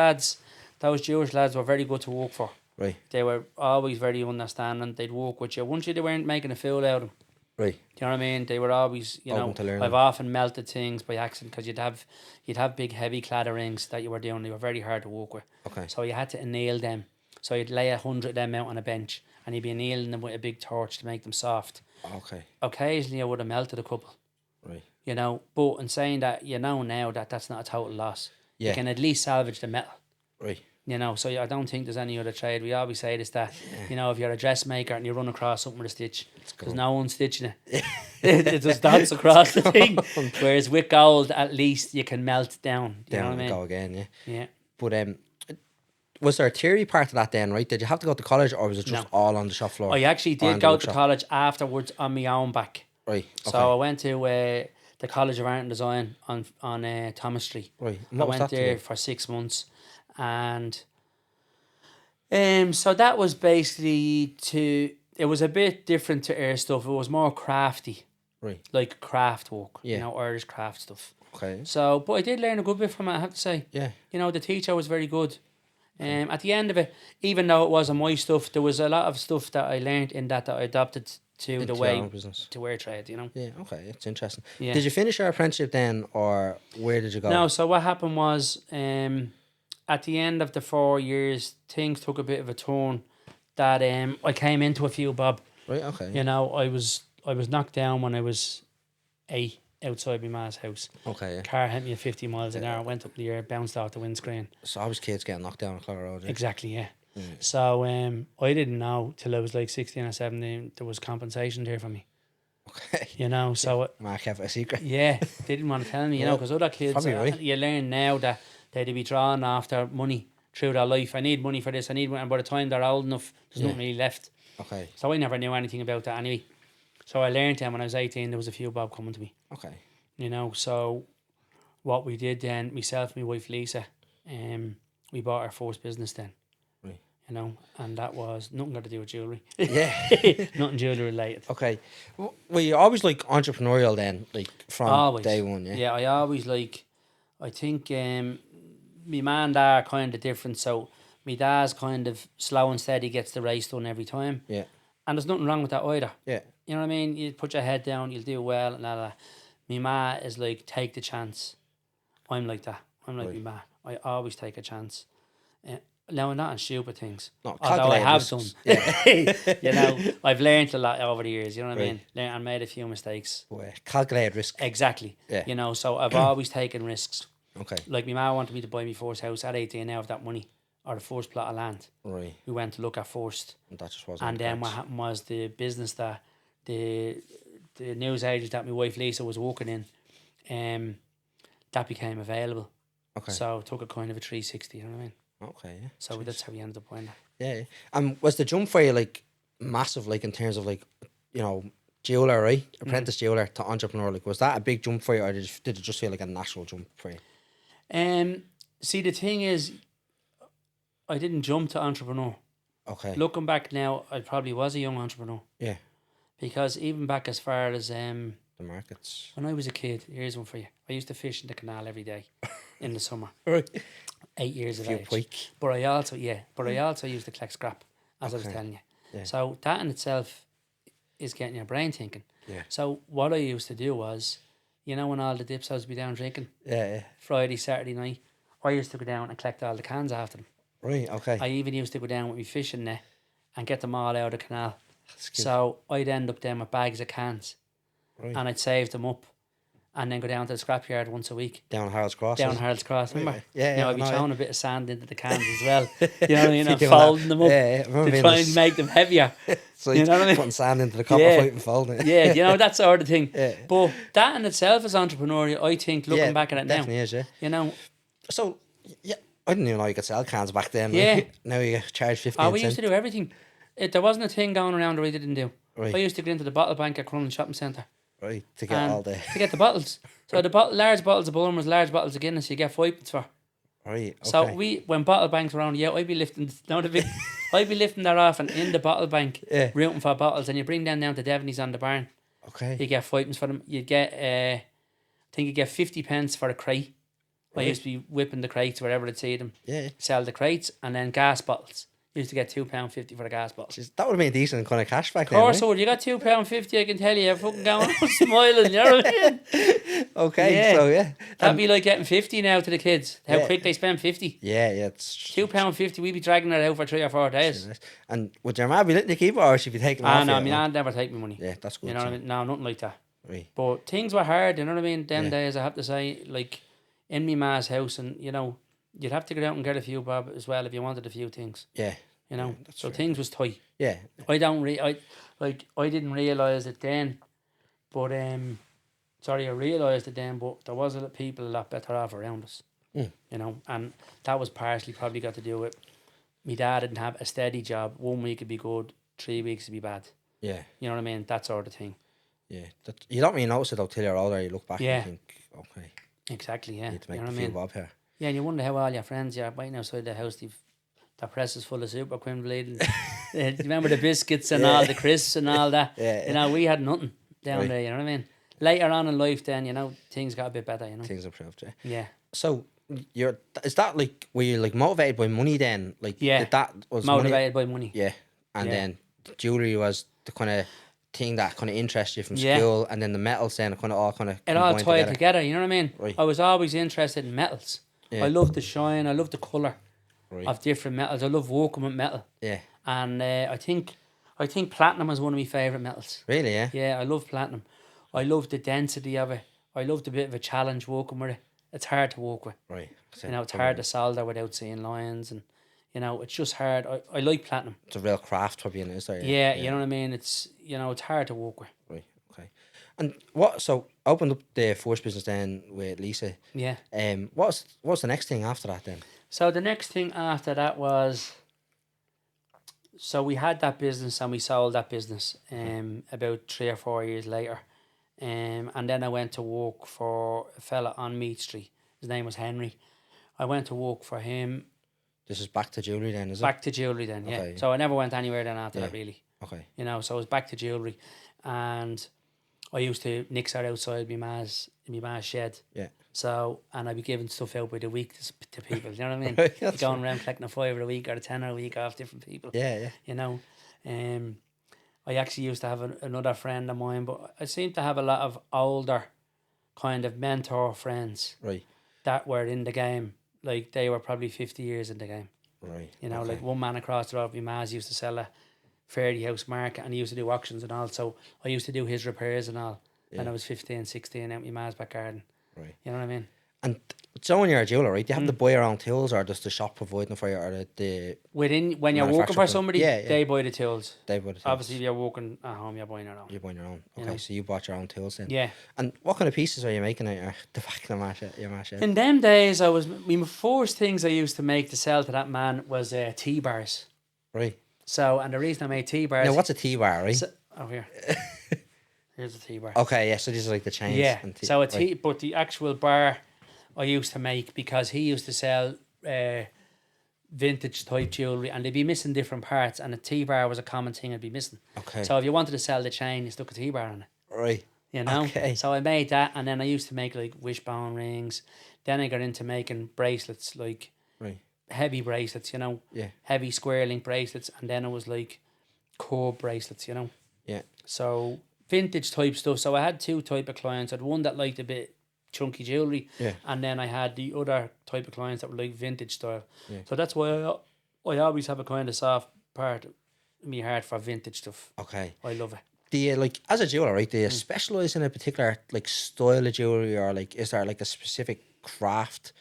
Jewish lads were very good to work for. Right. They were always very understanding. They'd work with you. Once they weren't making a fool out of them. Right. Do you know what I mean? They were always, you know, I've often melted things by accident, because you'd have big heavy cladder rings that you were doing. They were very hard to work with. Okay. So you had to anneal them. So you'd lay 100 of them out on a bench and you'd be annealing them with a big torch to make them soft. Okay. Occasionally I would have melted a couple. Right. You know, but in saying that, you know now that that's not a total loss. Yeah. You can at least salvage the metal. Right. You know, so I don't think there's any other trade. We always say this, that, you know, if you're a dressmaker and you run across something with a stitch, there's no one stitching it. It just dots across the thing. Whereas with gold, at least you can melt down. You know what I mean? Go again, yeah. Yeah. But was there a theory part of that then, right? Did you have to go to college, or was it just all on the shop floor? I actually did go to college afterwards on my own back. Right. Okay. So I went to the College of Art and Design on Thomas Street. Right. I went there for 6 months. And so that was basically it was a bit different to air stuff. It was more crafty. Right. Like craft work, you know, Irish craft stuff. Okay. So, but I did learn a good bit from it, I have to say. Yeah. You know, the teacher was very good. At the end of it, even though it wasn't my stuff, there was a lot of stuff that I learned in that I adopted to the way to wear trade, you know. Yeah, okay, it's interesting. Yeah. Did you finish your apprenticeship then, or where did you go? No, so what happened was, at the end of the 4 years, things took a bit of a turn. That I came into a few bob. Right. Okay. You know, I was knocked down when I was 8 outside my ma's house. Okay. Yeah. Car hit me at 50 miles an hour. Went up the air, bounced off the windscreen. So I was kids getting knocked down on Clara Road. Yeah? Exactly. Yeah. So I didn't know till I was like 16 or 17 there was compensation there for me.
Okay.
You know, so
Mark have a secret.
yeah, they didn't want to tell me, you know, because other kids,
Probably right.
you learn now that they'd be drawn after money through their life. I need money for this, I need money. And by the time they're old enough, there's nothing really left.
Okay.
So I never knew anything about that anyway. So I learned then when I was 18, there was a few bob coming to me.
Okay.
You know, so what we did then, myself and my wife Lisa, we bought our first business then.
Right.
You know, and that was nothing got to do with jewellery.
Yeah.
Nothing jewellery related.
Okay. Were you always like entrepreneurial then, like from
Always.
day one? Yeah.
Yeah, I always like, I think my man and dad are kind of different. So my dad's kind of slow and steady, gets the race done every time.
Yeah.
And there's nothing wrong with that either.
Yeah.
You know what I mean? You put your head down, you'll do well, and all that. My ma is like, take the chance. I'm like that. I'm like my ma. I always take a chance. Now, I'm not on stupid things.
No,
although I have done.
Yeah.
You know, I've learned a lot over the years. You know what I mean? And made a few mistakes.
Well, calculated risk.
Exactly.
Yeah.
You know, so I've always taken risks.
Okay.
Like my ma wanted me to buy my first house at 18 now of that money, or the first plot of land.
Right.
We went to look at first.
And that just wasn't.
And then what happened was the business that the news agent that my wife Lisa was working in, that became available.
Okay.
So it took a kind of a 360, you know what I mean?
Okay, yeah.
So that's how we ended up buying that.
Yeah. Was the jump for you like massive, like in terms of like, you know, jeweler, right? Apprentice jeweler to entrepreneur. Like, was that a big jump for you, or did it just feel like a natural jump for you?
See, the thing is, I didn't jump to entrepreneur.
Okay.
Looking back now, I probably was a young entrepreneur.
Yeah.
Because even back as far as
The markets.
when I was a kid, here's one for you. I used to fish in the canal every day in the summer.
Right.
8 years of age.
Pike.
But I also used to collect scrap, as I was telling you.
Yeah.
So that in itself is getting your brain thinking.
Yeah.
So what I used to do was, you know, when all the dips I was be down drinking,
Yeah.
Friday, Saturday night, I used to go down and collect all the cans after them.
Right. Okay.
I even used to go down with my fishing net and get them all out of the canal.
That's good.
So I'd end up then with bags of cans,
Right.
and I'd save them up, and then go down to the scrapyard once a week.
Down Harold's Cross.
Down Harold's Cross, remember?
Yeah,
You know, I'd be
I know,
throwing a bit of sand into the cans as well. You know what I mean? And
doing
folding
that.
them up
Yeah, I remember
to
being
try
this-
and make them heavier.
So
you know what I mean?
Putting sand into the copper
Yeah.
pipe and folding it.
Yeah, you know, that sort of thing.
Yeah.
But that in itself is entrepreneurial, I think, looking back at it now.
Definitely is, yeah.
You know,
So, yeah, I didn't even know you could sell cans back then.
Yeah.
Like, now you charge 15
we used to do everything. There wasn't a thing going around that I didn't do.
Right.
I used to go into the bottle bank at Crumlin Shopping Centre.
Right, to get
and
all the...
to get the bottles. So the large bottles of Bulmers, large bottles of Guinness, you get 5 pence for.
Right, okay.
So when bottle banks were around, I'd be lifting, I'd be lifting that off and in the bottle bank,
Yeah.
rooting for bottles, and you bring them down to Devaney's on the barn.
Okay.
You get 5 pence for them. You get, I think you get 50 pence for a crate. I used to be whipping the crates wherever I'd see them.
Yeah.
Sell the crates, and then gas bottles. Used to get £2.50 for the gas bottles.
Jeez, that would have been decent kind of cash back
Of
then,
course,
right?
so you got £2.50, I can tell you, you're fucking going on smiling, you know what I mean?
Okay,
Yeah.
so yeah.
That'd be like getting 50 now to the kids. How
Yeah.
quick they spend 50.
Yeah, it's...
£2.50, we'd be dragging it out for 3 or 4 days.
And would your man be letting you keep it, or should you be taking it off
No,
you?
I mean, I'd never take my money.
Yeah, that's good.
You know what I
so.
mean? No, nothing like that.
Right.
But things were hard, you know what I mean? Them
Yeah.
days, I have to say, like, in my ma's house, and, you know, you'd have to get out and get a few bob as well if you wanted a few things,
Yeah.
you know?
that's
So
fair.
things was tight.
Yeah.
I didn't realise it then, but, I realised it then, but there was people a lot better off around us, you know? And that was partially probably got to do with, my dad didn't have a steady job. 1 week would be good, 3 weeks would be bad.
Yeah.
You know what I mean? That sort of thing.
Yeah. You don't really notice it though till you're older. You look back
Yeah.
and think, okay,
Exactly, yeah.
I need to make
You know
a
what I
few
mean?
bob here.
Yeah, and you wonder how all your friends are waiting outside the house. The press is full of super queen bleeding. Do you remember the biscuits and all the crisps and all that?
Yeah.
You know, we had nothing down
Right.
there. You know what I mean? Later on in life, then you know things got a bit better. You know.
Things improved, yeah.
Yeah.
So is that like, were you like motivated by money then? Like
Yeah.
that was money?
Motivated by money.
Yeah. And
Yeah.
then jewellery was the kind of thing that kind of interests you from
Yeah.
school, and then the metals then kind of all kind of
It all tied together. You know what I mean?
Right.
I was always interested in metals.
Yeah.
I love the shine. I love the colour
Right.
of different metals. I love working with metal.
Yeah.
And I think platinum is one of my favourite metals.
Really, yeah.
Yeah, I love platinum. I love the density of it. I love the bit of a challenge working with it. It's hard to work with.
Right. So,
You know, it's hard to solder without seeing lines, and You know, it's just hard. I like platinum.
It's a real craft for being, is there?
Yeah, you know what I mean? It's, you know, it's hard to work with.
Right, okay. And what, so opened up the first business then with Lisa.
Yeah.
What's the next thing after that then?
So the next thing after that was, so we had that business and we sold that business about 3 or 4 years later. And then I went to work for a fella on Meath Street. His name was Henry. I went to work for him.
This is back to jewellery then, is it?
Back to jewellery then, yeah.
Okay.
So I never went anywhere then after that, really.
Okay.
You know, so I was back to jewellery. And I used to nix her outside my ma's shed.
Yeah.
So, and I'd be giving stuff out by the week to people, you know what I mean?
Right,
Going around collecting a £5 a week or a £10 a week off different people.
Yeah.
You know, I actually used to have another friend of mine, but I seem to have a lot of older kind of mentor friends.
Right.
That were in the game. Like, they were probably 50 years in the game.
Right.
You know,
okay.
like one man across the road, my ma's used to sell a Iveagh Market, and he used to do auctions and all. So I used to do his repairs and all when I was 15, 16 out my ma's back garden.
Right.
You know what I mean?
And so when you're a jeweller, right, do you have to buy your own tools, or does the shop provide them for you, or the
When you're working for somebody,
yeah.
they buy the tools.
They buy the tools.
Obviously, if you're working at home, you're buying your own.
You're buying your own. Okay,
You know?
so you bought your own tools then.
Yeah.
And what kind of pieces are you making out the back of the mash?
In them days, my first things I used to make to sell to that man was T-bars.
Right.
So, and the reason I made T-bars...
Now, what's a T-bar, right?
Here. Here's a T-bar.
Okay, yeah, so these are like the chains.
Yeah,
and
so but the actual bar I used to make, because he used to sell vintage type jewellery, and they'd be missing different parts, and a T-bar was a common thing I'd be missing.
Okay.
So if you wanted to sell the chain, you stuck a T-bar on it.
Right.
You know?
Okay.
So I made that, and then I used to make like wishbone rings. Then I got into making bracelets, like heavy bracelets, you know?
Yeah.
Heavy square link bracelets, and then it was like curved bracelets, you know?
Yeah.
So vintage type stuff. So I had two type of clients. I had one that liked a bit chunky jewellery, and then I had the other type of clients that were like vintage style. Yeah. So that's why I always have a kind of soft part in my heart for vintage stuff.
Okay.
I love it.
Do you, like, as a jeweller, right, do you specialise in a particular, like, style of jewellery, or, like, is there, like, a specific craft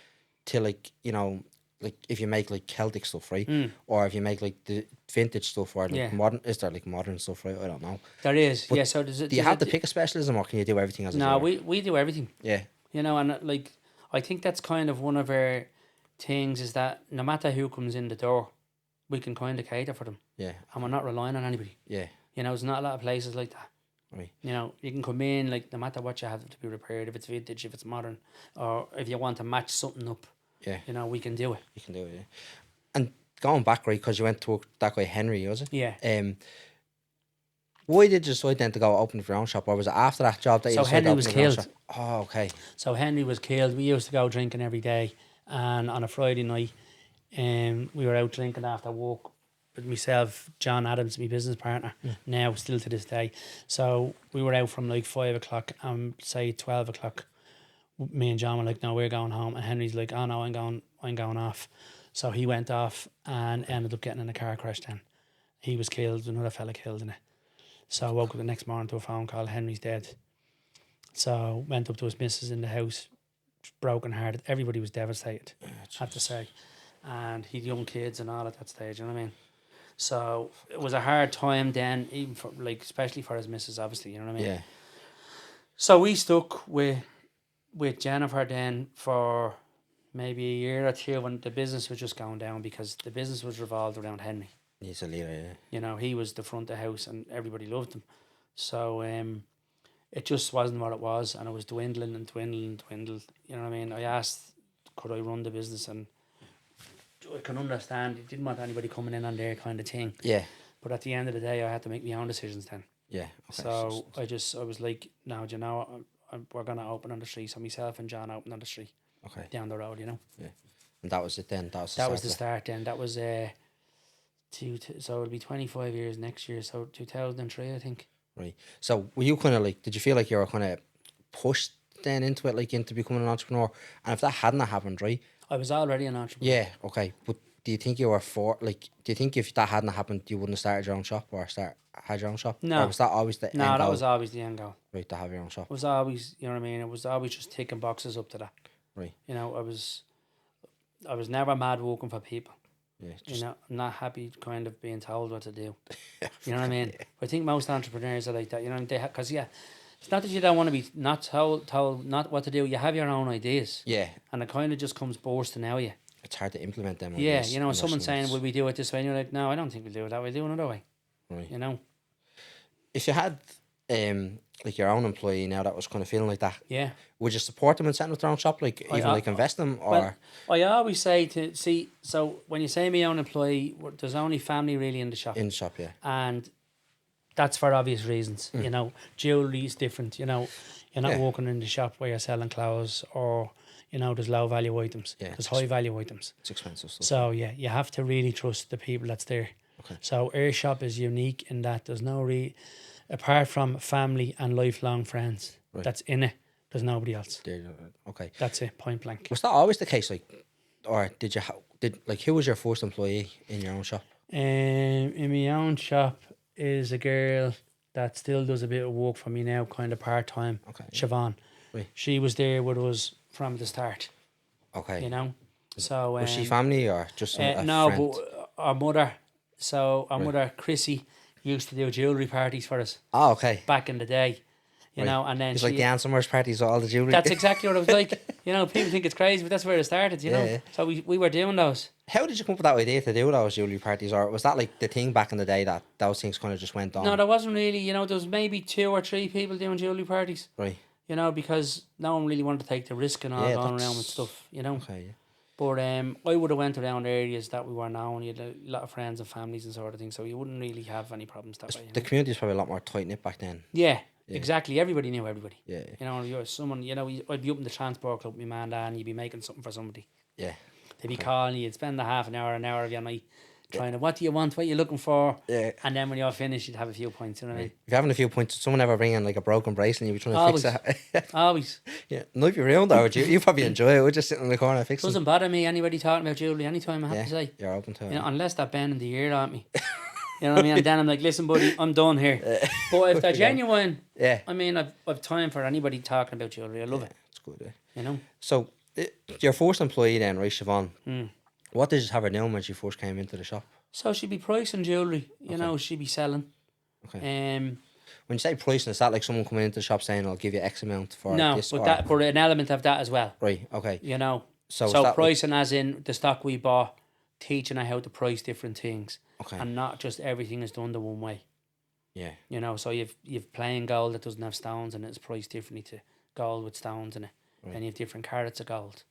to, like, you know, like, if you make, like, Celtic stuff, right, or if you make, like, the vintage stuff, or, like, modern, is there, like, modern stuff, right? I don't know.
There is,
but
So
do you have to pick a specialism, or can you do everything as a jeweller?
No, we do everything.
Yeah.
You know, and, like, I think that's kind of one of our things, is that no matter who comes in the door, we can kind of cater for them.
Yeah.
And we're not relying on anybody.
Yeah.
You know, there's not a lot of places like that.
Right.
You know, you can come in, like, no matter what you have to be repaired, if it's vintage, if it's modern, or if you want to match something up, you know, we can do it.
You can do it, yeah. And going back, right, because you went to work that guy Henry, was it?
Yeah.
Why did you decide then to go open for your own shop, or was it after that job that you decided
Henry
to
was
open your own
killed.
shop? Oh, okay.
So Henry was killed. We used to go drinking every day, and on a Friday night, we were out drinking after work with myself, John Adams, my business partner, now still to this day. So we were out from like 5 o'clock and say 12 o'clock. Me and John were like, no, we're going home. And Henry's like, oh no, I'm going off. So he went off and ended up getting in a car crash then. He was killed, another fella killed in it. So I woke up the next morning to a phone call, Henry's dead. So went up to his missus in the house, broken hearted. Everybody was devastated, I have to say. And he'd young kids and all at that stage, you know what I mean? So it was a hard time then, even for, like, especially for his missus, obviously, you know what I mean?
Yeah.
So we stuck with Jennifer then for maybe a year or two when the business was just going down, because the business was revolved around Henry.
He's a leader, yeah.
You know, he was the front of the house and everybody loved him. So it just wasn't what it was, and it was dwindling and dwindled. You know what I mean? I asked, could I run the business, and I can understand he didn't want anybody coming in on their kind of thing.
Yeah.
But at the end of the day, I had to make my own decisions then.
Yeah. Okay.
So I was like, no, do you know, we're going to open on the street. So myself and John opened on the street.
Okay.
Down the road, you know.
Yeah. And that was it then? That was
the start then. That was, so it'll be 25 years next year. So 2003, I think.
Right. So were you kind of like, did you feel like you were kind of pushed then into it, like into becoming an entrepreneur? And if that hadn't happened, right?
I was already an entrepreneur.
Yeah, okay. But do you think you were do you think if that hadn't happened, you wouldn't have started your own shop or had your own shop?
No.
Or was that always the end
No, that
goal?
was always the end goal.
Right, to have your own shop.
It was always, you know what I mean? It was always just ticking boxes up to that.
Right.
You know, I was never mad working for people.
Yeah,
You know, I'm not happy kind of being told what to do. You know what I mean? I think most entrepreneurs are like that. You know, because it's not that you don't want to be not told not what to do. You have your own ideas.
Yeah.
And it kind of just comes bursting out of you.
It's hard to implement them.
Yeah,
ideas
you know,
in
someone
those
saying,
things.
"Will we do it this way?" And you're like, "No, I don't think we'll do it that way. We'll do it another way."
Right.
You know.
If you had like your own employee now that was kind of feeling like that,
Yeah.
would you support them in setting up their own shop, like even like invest them, or
Well, I always say to see. So when you say my own employee, there's only family really in the shop,
in the shop? Yeah.
and that's for obvious reasons. You know, jewellery is different. You know, you're not
Yeah.
walking in the shop where you're selling clothes, or you know, there's low value items.
Yeah,
There's high value items.
It's expensive stuff.
So yeah, you have to really trust the people that's there.
Okay.
So our shop is unique in that there's no apart from family and lifelong friends that's in it. There's nobody else.
Okay.
That's it. Point blank.
Was that always the case? Like, or did you who was your first employee in your own shop?
In my own shop is a girl that still does a bit of work for me now, kind of part time.
Okay.
Siobhan.
Right.
She was there with us from the start.
Okay.
You know. So
was she family or just a
no,
friend?
but our mother. So our mother Chrissy used to do jewellery parties for us.
Oh, okay.
Back in the day. You know, and then
it's like the Ann Summers parties with all the jewellery.
That's exactly what it was like. You know, people think it's crazy, but that's where it started, you know.
Yeah.
So we were doing those.
How did you come up with that idea to do those jewellery parties, or was that like the thing back in the day that those things kind of just went on?
No, there wasn't really, you know, there was maybe 2 or 3 people doing jewellery parties.
Right.
You know, because no one really wanted to take the risk and all going around with stuff, you know.
Okay. Yeah.
But I would have went around areas that we were known. You had a lot of friends and families and sort of thing, so you wouldn't really have any problems that way. You
The
know?
community was probably a lot more tight knit back then.
Yeah, exactly. Everybody knew everybody.
Yeah.
You know, you're someone. You know, I'd be up in the transport club with my man Dan. You'd be making something for somebody.
Yeah.
They'd be calling you. You'd spend a half an hour of your night trying to. What do you want? What are you looking for?
Yeah.
And then when you're finished, you'd have a few points. You know what I mean?
If you're having a few points, someone ever bring in like a broken bracelet and you'd be trying to fix it.
Always.
Yeah. Not your own though, would you? You probably enjoy it. We're just sitting in the corner fixing.
Doesn't bother me. Anybody talking about jewellery anytime, I have to say.
You're open to it.
You know, unless they're bending the ear at me. You know what I mean? And then I'm like, listen, buddy, I'm done here. But if they're genuine, I mean, I've time for anybody talking about jewellery. I love it.
It's good. Yeah.
You know?
So, your first employee then, right, Siobhan? What did you have her doing when she first came into the shop?
So she'd be pricing jewellery. You know, she'd be selling.
Okay.
Um,
When you say pricing, is that like someone coming into the shop saying, I'll give you X amount for this?
No, but an element of that as well.
Right, okay.
You know?
So
pricing as in the stock we bought, teaching her how to price different things.
Okay.
And not just everything is done the one way.
Yeah.
You know, so you've plain gold that doesn't have stones and it's priced differently to gold with stones in it.
Right.
And you have different carats of gold.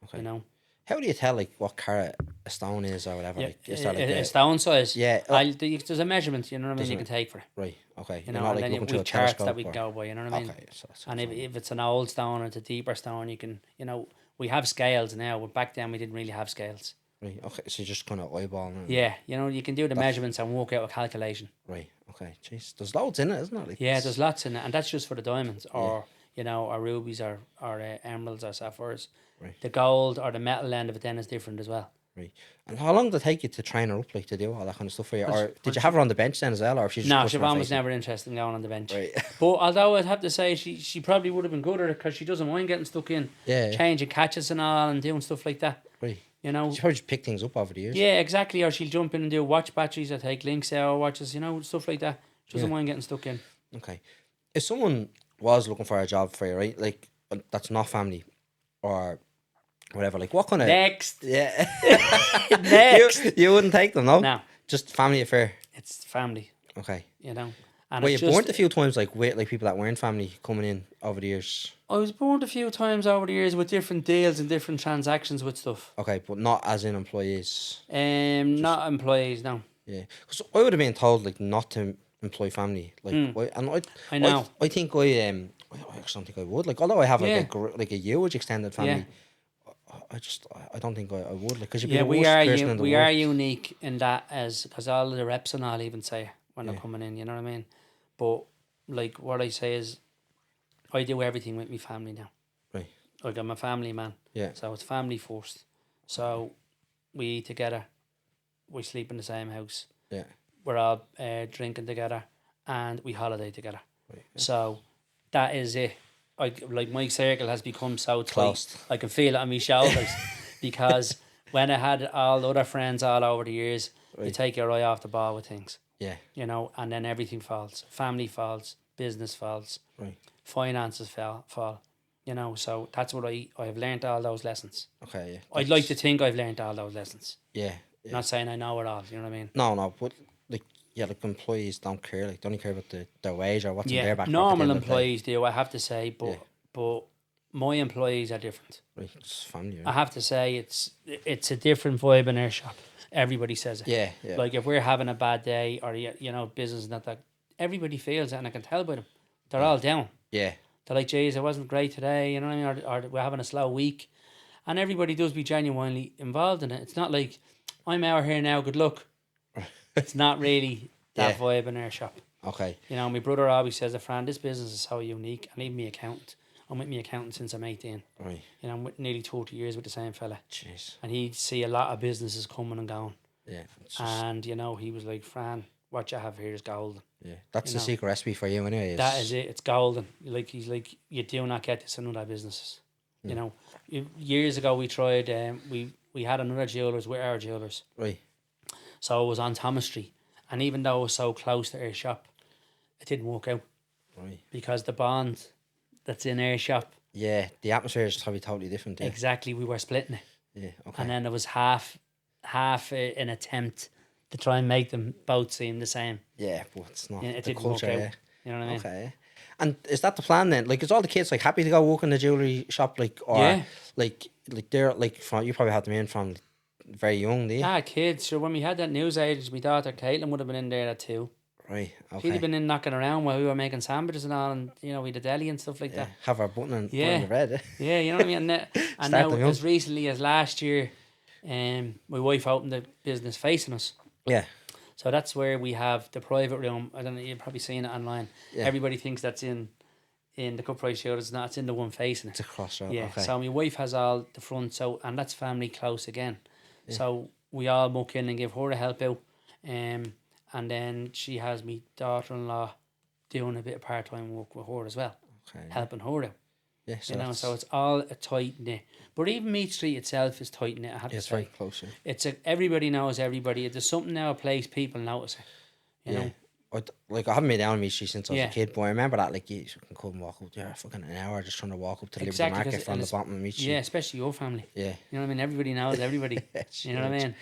Okay.
You know?
How do you tell like what carat a stone is or whatever?
Yeah,
Like, is that like
a stone size.
Yeah.
There's a measurement, you know what I mean, you can take for it.
Right, okay.
You
You're
know,
not
and
like
then
looking through a
we've charts that
telescope
we can
or-
go by, you know what I mean?
Okay, so
And if it's an old stone or it's a deeper stone, you can, you know, we have scales now, but back then we didn't really have scales.
Right, okay, so you just kind of eyeballing it.
Yeah, you know, you can do the measurements and work out a calculation.
Right, okay. Jeez, there's loads in it, isn't it? Like,
Yeah, there's lots in it, and that's just for the diamonds, or, you know, or rubies, or emeralds, or sapphires.
Right.
The gold or the metal end of it then is different as well.
Right. And how long did it take you to train her up, like, to do all that kind of stuff for you? Or did you have her on the bench then as well, or if she just
No,
pushed her
Siobhan
face
was
in?
never interested in going on the bench.
Right.
But although I'd have to say she probably would have been good at it because she doesn't mind getting stuck in, changing catches and all and doing stuff like that.
Right.
You know?
She probably just picked things up over the years.
Yeah, exactly. Or she'll jump in and do watch batteries or take links out watches, you know, stuff like that. She doesn't mind getting stuck in.
Okay. If someone was looking for a job for you, right, like, that's not family or whatever, like, what kind of...
Next.
Yeah.
Next.
You wouldn't take them, no?
No.
Just family affair.
It's family,
Okay.
you know. And
Well,
it's
you've
just,
burnt a few times, like, with like people that weren't family coming in over the years.
I was burned a few times over the years with different deals and different transactions with stuff.
Okay, but not as in employees.
Not employees, no.
Yeah, because I would have been told like not to employ family. Like,
I know.
I think I actually don't think I would. Like, although I have like
Yeah.
like a huge extended family, I don't think I would. Like, because you'd be
Yeah,
the worst person in the
we
world.
are unique in that, as because all of the reps and all even say when they're coming in, you know what I mean? But like what I say is, I do everything with my family now.
Right.
Like, I'm a family man.
Yeah.
So it's family first. So we eat together, we sleep in the same house,
Yeah.
we're all drinking together, and we holiday together.
Right.
So that is it. Like my circle has become so
Close.
tight. I can feel it on my shoulders because when I had all the other friends all over the years, you
Right.
take your eye off the ball with things,
Yeah.
you know, and then everything falls. Family falls, business falls,
Right.
finances fall, you know. So that's what I've learnt all those lessons.
Okay. Yeah.
I'd like to think I've learnt all those lessons.
Yeah. Yeah.
Not saying I know it all, you know what I mean?
No, but like, yeah, like employees don't care. Like, they only care about their wage or what's in
Yeah,
their back pocket.
normal
at the end of the day.
employees do, I have to say, but
Yeah.
but my employees are different.
Right. It's family.
I
Right?
have to say it's a different vibe in our shop. Everybody says it.
Yeah. Yeah.
Like if we're having a bad day or you know business not that, everybody feels it, and I can tell by them. They're all down.
yeah.
They're like, "Geez, it wasn't great today," you know what I mean, or we're having a slow week, and everybody does be genuinely involved in it. It's not like I'm out here now. Good luck. It's not really that
Yeah.
vibe in our shop.
Okay.
You know, my brother always says, "Fran, this business is so unique." And even me accountant. I'm with me accountant since I'm 18.
Right.
You know, I'm with nearly 30 years with the same fella.
Jeez.
And he'd see a lot of businesses coming and going.
Yeah. It's just,
And, you know, he was like, "Fran, what you have here is golden."
yeah. That's
you
the
know.
secret recipe for you, anyway.
That is it. It's golden. Like he's like, you do not get this in other businesses. You know, years ago we tried. We had another jewellers with our jewellers,
Right.
so it was on Thomas Street, and even though it was so close to our shop, it didn't work out
Right.
because the bond that's in our shop,
Yeah. The atmosphere is probably totally different. Yeah.
exactly, we were splitting it,
Yeah. Okay.
and then there was half an attempt to try and make them both seem the same.
Yeah, but it's not
Yeah, it
the
didn't
culture.
work out.
Yeah.
You know what I mean?
Okay. And is that the plan then? Like, is all the kids like happy to go work in the jewelry shop? Like, or
Yeah.
like they're like from, you probably had them in from very young, do you?
Ah, kids. So when we had that news agent, my daughter Caitlin would have been in there at 2.
Right.
She'd
Okay.
have been in knocking around while we were making sandwiches and all, and you know, we had a deli and stuff like
Yeah.
that.
Have our button and
Yeah.
the bread.
Yeah, you know what I mean. And
Start
now,
them young.
as recently as last year, my wife opened the business facing us.
Yeah.
So that's where we have the private room. I don't know. You've probably seen it online.
Yeah.
Everybody thinks that's in the Cup Price show. It's not. It's in the one facing
It's
it.
a crossroad.
Yeah.
Okay.
So my wife has all the front. So and that's family close again. So we all muck in and give her a help out. And then she has me daughter-in-law doing a bit of part-time work with her as well,
Okay.
helping her out.
Yeah. So
You know,
that's-
so it's all a tight knit. But even Meat Street itself is tight knit. I have
yeah,
to
it's
say,
very close. Yeah.
it's everybody knows everybody. If there's something now a place, people notice it. You know,
Like I haven't been down on me street since I was
Yeah.
a kid, but I remember that like you can come walk up there fucking an hour just trying to walk up to Liberty
Exactly, 'cause-
Market from
and
the
it's-
bottom of me street.
yeah, especially your family.
Yeah.
You know what I mean? Everybody knows everybody.
It's
You know what I
huge.
mean?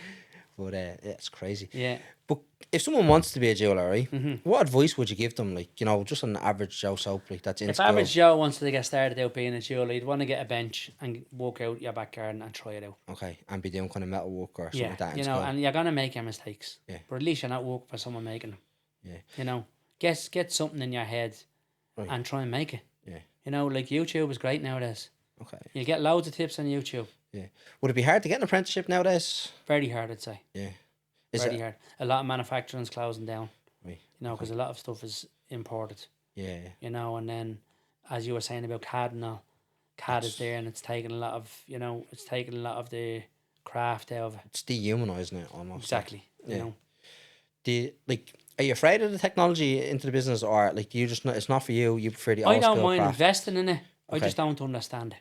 But yeah, it's crazy.
Yeah.
But if someone wants to be a jeweler, right,
Mm-hmm.
what advice would you give them? Like, you know, just an average Joe Soap like that's in
If
school.
average Joe wants to get started out being a jeweler, you'd want to get a bench and walk out your back garden and try it out.
Okay, and be doing kind of metal work or something
Yeah,
like that in
you know,
school.
and you're gonna make your mistakes.
Yeah.
But at least you're not working for someone making them.
Yeah.
You know, get something in your head,
Right.
and try and make it.
Yeah.
You know, like YouTube is great nowadays.
Okay.
You get loads of tips on YouTube.
Yeah. Would it be hard to get an apprenticeship nowadays?
Very hard, I'd say.
Yeah. Is
Very
it?
hard. A lot of manufacturing's closing down.
Right.
You know, because a lot of stuff is imported.
Yeah.
You know, and then as you were saying about CAD and all, CAD is there, and it's taking a lot of the craft out of it.
It's dehumanizing it almost.
Exactly.
Yeah.
You know.
Are you afraid of the technology into the business, or like do you just not? It's not for you. You prefer the old
I don't
school
mind
craft?
investing in it. I
Okay.
just don't understand it.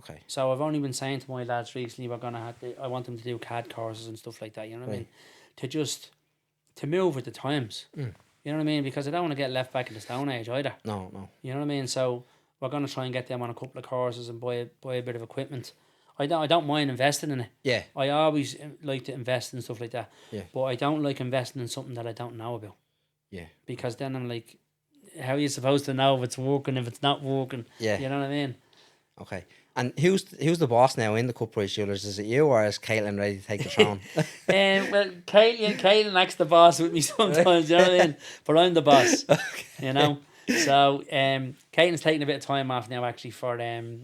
Okay.
So I've only been saying to my lads recently, I want them to do CAD courses and stuff like that. You know what I mean? To move with the times. You know what I mean? Because I don't want to get left back in the Stone Age either.
No. No.
You know what I mean? So we're gonna try and get them on a couple of courses and buy a bit of equipment. I don't mind investing in it.
Yeah.
I always like to invest in stuff like that.
Yeah.
But I don't like investing in something that I don't know about,
Yeah.
because then I'm like, how are you supposed to know if it's working if it's not working?
Yeah.
You know what I mean?
Okay. And who's the boss now in the Cup Price Jewellers? Is it you, or is Caitlin ready to take the throne?
Well, Caitlin acts the boss with me sometimes, you know what I mean? But I'm the boss, you know? So, Caitlin's taking a bit of time off now, actually, for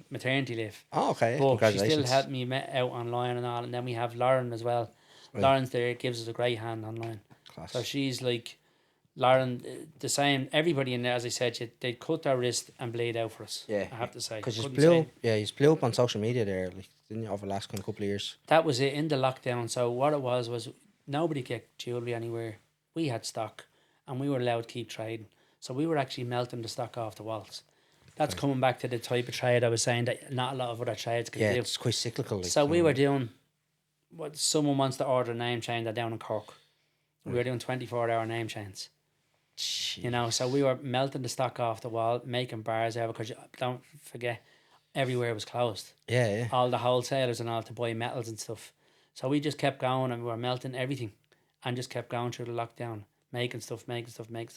maternity leave.
Oh, okay.
But she
Congratulations.
still helped me out online and all. And then we have Lauren as well.
Right.
Lauren's there, gives us a great hand online.
Class.
So she's like, Lauren, the same. Everybody in there, as I said, they cut their wrist and bleed out for us.
Yeah.
I have to say.
Because you
Couldn't
blew
say-
up, you blew up on social media there, like, didn't you, over the last kind of couple of years?
That was it in the lockdown. So what it was nobody get jewellery anywhere. We had stock and we were allowed to keep trading. So we were actually melting the stock off the walls. That's coming back to the type of trade I was saying that not a lot of other trades can
Yeah,
do.
it's quite cyclical. Like,
So we were doing someone wants to order a name chain, they're down in Cork. We were doing 24-hour name chains.
Jeez.
You know, so we were melting the stock off the wall, making bars out, because don't forget, everywhere was closed.
Yeah.
All the wholesalers and all to buy metals and stuff. So we just kept going, and we were melting everything, and just kept going through the lockdown, making stuff,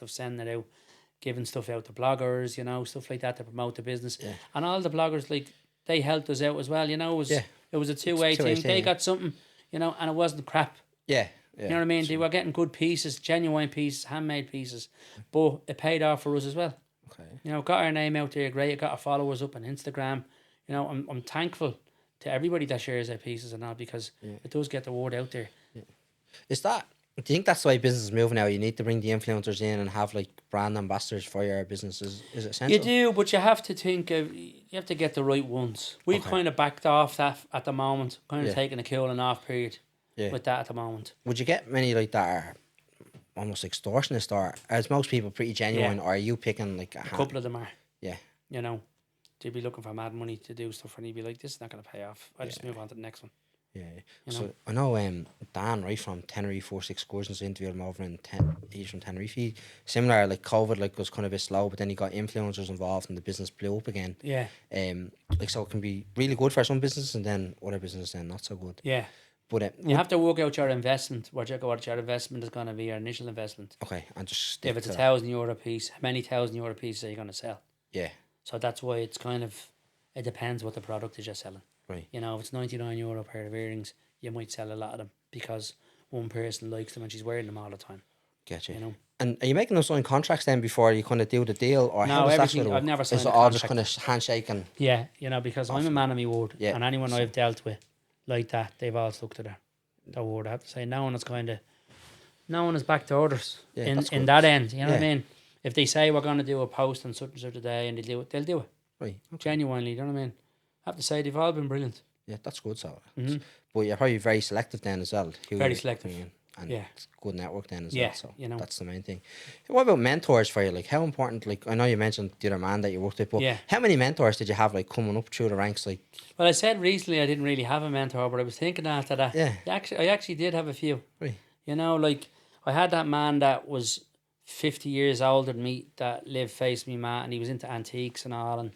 sending it out, giving stuff out to bloggers, you know, stuff like that to promote the business.
Yeah.
And all the bloggers, like, they helped us out as well, you know. It was a two-way thing. They got something, you know, and it wasn't crap.
Yeah.
You know what I mean? They were getting good pieces, genuine pieces, handmade pieces, but it paid off for us as well.
Okay.
You know, got our name out there, great. Got our followers up on Instagram. You know, I'm thankful to everybody that shares their pieces and all, because it does get the word out there.
Yeah. Do you think that's the way business is moving now? You need to bring the influencers in and have like brand ambassadors for your business. Is it essential?
You do, but you have to think of, you have to get the right ones. We've kind of backed off that at the moment, kind of taking a cooling off period with that at the moment.
Would you get many like that are almost extortionist, or are most people pretty genuine, or are you picking like
a couple of them are?
Yeah.
You know, they'd be looking for mad money to do stuff, and he'd be like, this is not going to pay off. I just move on to the next one.
Yeah.
You
So
know?
I know Dan, right, from Tenerife 46 Excursions, interviewed him over in he's from Tenerife. He, similar, like COVID like was kind of a bit slow, but then he got influencers involved and the business blew up again.
Yeah.
Like, so it can be really good for some businesses and then other businesses then not so good.
Yeah.
But
you have to work out your investment, what your investment is going to be, your initial investment.
Okay, and just
if it's €1,000 piece, how many €1,000 pieces are you going to sell?
Yeah.
So that's why it's kind of, it depends what the product is you're selling.
Right.
You know, if it's €99 pair of earrings, you might sell a lot of them because one person likes them and she's wearing them all the time.
Getcha.
You know.
And are you making them sign contracts then before you kind of do the deal, or
no,
how does
everything,
that sort of
I've never signed
is it
a
all
contract.
just kind of handshake and?
Yeah, you know, because I'm a man of my word, and anyone
So,
I've dealt with like that, they've all stuck to their word. I have to say, no one is back to orders in that end. You know what I mean? If they say we're going to do a post on such and such a day and they'll do it.
Right. Okay.
Genuinely, you know what I mean? I have to say, they've all been brilliant.
Yeah, that's good. So, but you're probably very selective then as well.
Very selective.
And it's good network then as well. So
you know,
that's the main thing. What about mentors for you? Like, how important? Like, I know you mentioned the other man that you worked with, but how many mentors did you have like coming up through the ranks? Like,
well, I said recently I didn't really have a mentor, but I was thinking after that.
Yeah.
I actually did have a few.
Right.
You know, like I had that man that was 50 years older than me that lived facing me, Matt, and he was into antiques and all, and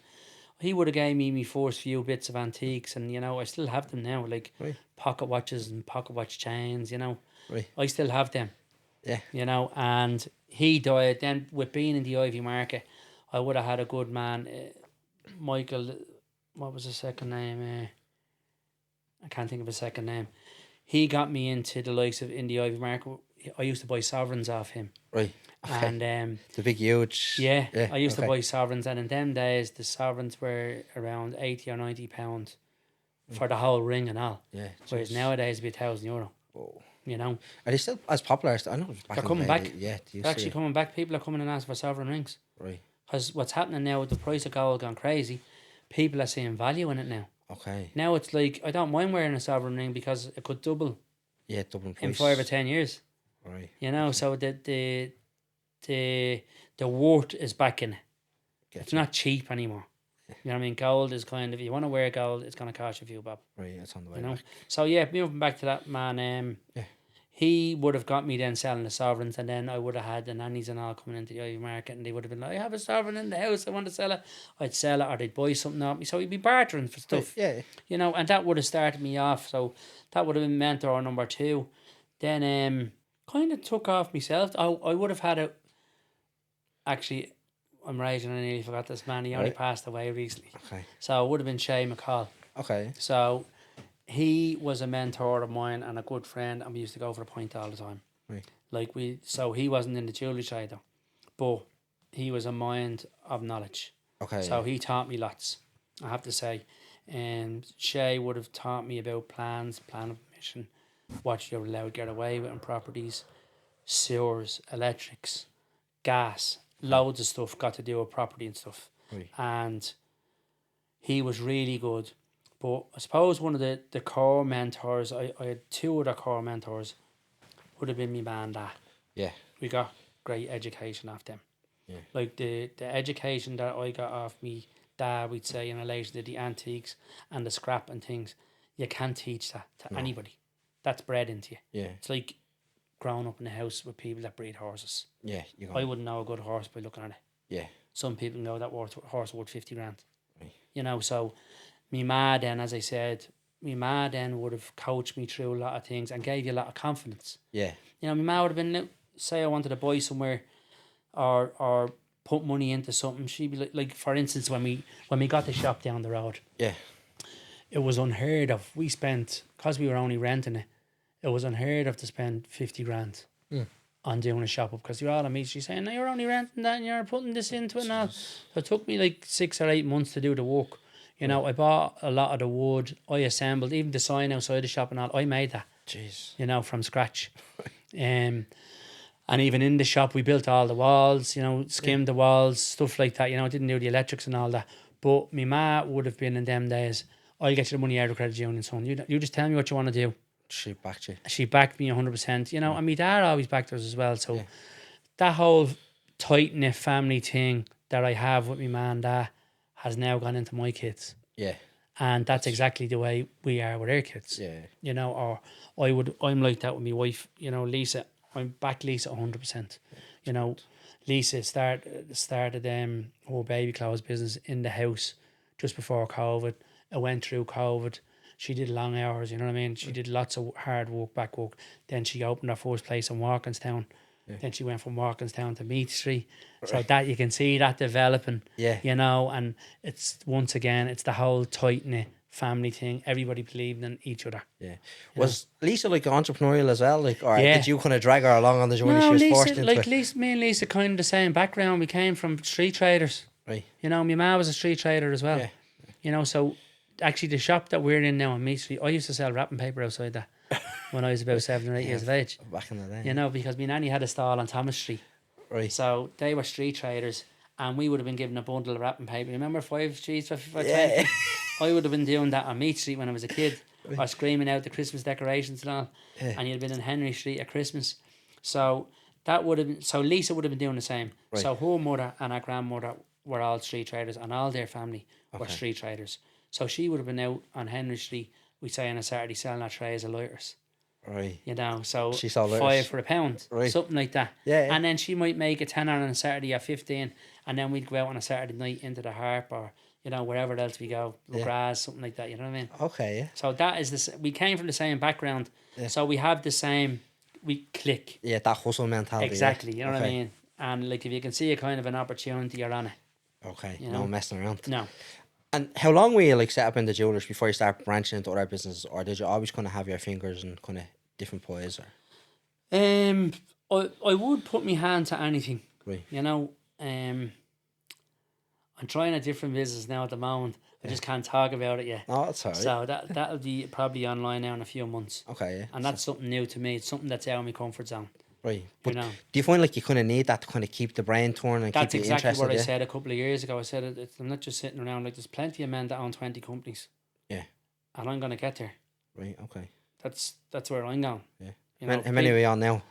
he would have gave me my first few bits of antiques, and you know I still have them now, like pocket watches and pocket watch chains. You know, I still have them.
Yeah.
You know, and he died. Then with being in the Iveagh Market, I would have had a good man, Michael. What was his second name? I can't think of his second name. He got me into the likes of in the Iveagh Market. I used to buy sovereigns off him.
Right. Okay.
And
the big huge.
Yeah, I used to buy sovereigns, and in them days the sovereigns were around £80 or £90 for the whole ring and all.
Yeah.
Whereas nowadays it'd be €1,000.
Whoa.
You know.
Are they still as popular as I know?
They're coming back.
Yeah.
They're actually coming back. People are coming and asking for sovereign rings.
Right.
Because what's happening now with the price of gold gone crazy, people are seeing value in it now.
Okay.
Now it's like I don't mind wearing a sovereign ring because it could double.
Yeah, double in price.
In 5 or 10 years.
Right.
You know, so the worth is back in it. It's not cheap anymore. Yeah. You know what I mean? Gold is kind of, if you want to wear gold, it's going to cost you a few bob.
Right, it's on the way.
You know? So yeah, moving back to that man, he would have got me then selling the sovereigns, and then I would have had the nannies and all coming into the Iveagh Market, and they would have been like, I have a sovereign in the house, I want to sell it. I'd sell it, or they'd buy something off me. So he'd be bartering for stuff.
Yeah.
You know, and that would have started me off. So that would have been mentor number 2. Then kind of took off myself. I would have had a... Actually, I'm raging, I nearly forgot this man. He only passed away recently. Okay. So it would have been Shay McCall.
Okay.
So he was a mentor of mine and a good friend, and we used to go for a pint all the time.
Right.
So he wasn't in the jewellery side though, but he was a mind of knowledge.
Okay.
So he taught me lots, I have to say. And Shay would have taught me about plan of permission, what you're allowed to get away with in properties, sewers, electrics, gas, loads of stuff got to do with property and stuff.
Right.
And he was really good. But I suppose one of the core mentors, I had 2 other core mentors, would have been me man Dad.
Yeah.
We got great education off them.
Yeah.
Like the education that I got off me dad, we'd say, in relation to the antiques and the scrap and things, you can't teach that to anybody. that's bred into you.
Yeah.
It's like growing up in a house with people that breed horses.
Yeah.
I wouldn't know a good horse by looking at it.
Yeah.
Some people know that horse worth 50 grand.
Right.
You know, so me ma then, as I said, me ma then would have coached me through a lot of things and gave you a lot of confidence.
Yeah.
You know, my ma would have been, say I wanted to buy somewhere or put money into something, she'd be like for instance, when we got the shop down the road,
Yeah.
it was unheard of. We spent, because we were only renting it, it was unheard of to spend 50 grand on doing a shop up, because you're all on me. She's saying, no, you're only renting that and you're putting this into it now. So it took me like 6 or 8 months to do the work. You know, I bought a lot of the wood, I assembled, even the sign outside the shop and all, I made that.
Jeez.
You know, from scratch. And even in the shop, we built all the walls, you know, skimmed the walls, stuff like that. You know, didn't do the electrics and all that. But my ma would have been in them days, I'll get you the money out of credit union, son. You just tell me what you want to do.
She backed you.
She backed me 100%, you know, and my dad always backed us as well. So that whole tight-knit family thing that I have with my ma and dad has now gone into my kids.
Yeah.
And that's exactly the way we are with our kids.
Yeah.
You know, or I'm like that with my wife, you know, Lisa. I'm back Lisa 100%. You know, Lisa started her baby clothes business in the house just before COVID. I went through COVID. She did long hours, you know what I mean? She did lots of hard work, back work. Then she opened her first place in Walkinstown. Yeah. Then she went from Walkinstown to Meath Street. Right. So that you can see that developing, you know, and it's, once again, it's the whole tight-knit family thing. Everybody believed in each other. Yeah.
Was Lisa like entrepreneurial as well? Like, or did you kind of drag her along on the journey?
No,
she was
Lisa,
forced into
like
it?
Lisa, me and Lisa kind of the same background. We came from street traders.
Right.
You know, my ma was a street trader as well. Yeah. You know, so actually the shop that we're in now on Meath Street, I used to sell wrapping paper outside that when I was about 7 or 8 years of age.
Back in the day.
You know, because my nanny had a stall on Thomas Street.
Right.
So they were street traders and we would have been given a bundle of wrapping paper. Remember 5 sheets for 20? I would have been doing that on Meath Street when I was a kid. Right. Or screaming out the Christmas decorations and all. Yeah. And you'd have been in Henry Street at Christmas. So that would have been, so Lisa would have been doing the same. Right. So her mother and her grandmother were all street traders and all their family were street traders. So she would have been out on Henry Street, we say on a Saturday, selling her trays of lighters.
Right.
You know, so
she saw
$5 for a pound,
right.
something like that.
Yeah.
And then she might make a tenner on a Saturday at 15, and then we'd go out on a Saturday night into the Harp or, you know, wherever else we go, Grass, something like that, you know what I mean?
Okay, yeah.
So that is this. We came from the same background, so we have the same, we click.
Yeah, that hustle mentality.
Exactly, you know what I mean? And like if you can see a kind of an opportunity, you're on it.
Okay,
you
no
know?
messing around.
No.
And how long were you like set up in the jewellers before you start branching into other businesses, or did you always kind of have your fingers in kind of different pies? Or
I would put my hand to anything.
Right.
You know, I'm trying a different business now at the moment. I just can't talk about it yet.
Oh, that's alright.
So that'll be probably online now in a few months.
Okay, yeah.
And that's something new to me. It's something that's out of my comfort zone.
Right. But
you know,
do you find like you kind of need that to kind of keep the brain turning and
that's
keep you
exactly
interested?
What I said a couple of years ago. I said I'm not just sitting around. Like there's plenty of men that own 20 companies.
Yeah.
And I'm gonna get there.
Right. Okay.
That's where I'm going.
Yeah.
You know,
how many are we on now?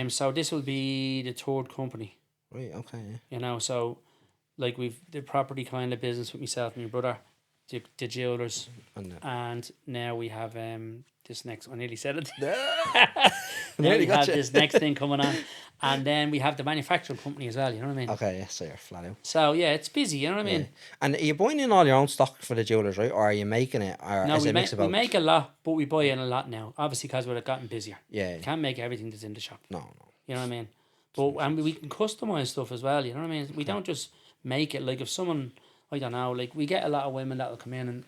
So this will be the 3rd company.
Right. Okay. Yeah.
You know, so like we've the property kind of business with myself and my brother, the jewellers, and now we have this next. I nearly said it. Now we have this next thing coming on, and then we have the manufacturing company as well. You know what I mean?
Okay, yeah, so you're flat out.
So yeah, it's busy. You know what I mean?
And are you buying in all your own stock for the jewellers, right? Or are you making it? Or
no,
is it a mix of both?
We make a lot, but we buy in a lot now. Obviously, because we've gotten busier.
Yeah.
You can't make everything that's in the shop.
No.
You know what I mean? But and we can customize stuff as well. You know what I mean? We don't just make it. Like if someone, I don't know, like we get a lot of women that will come in and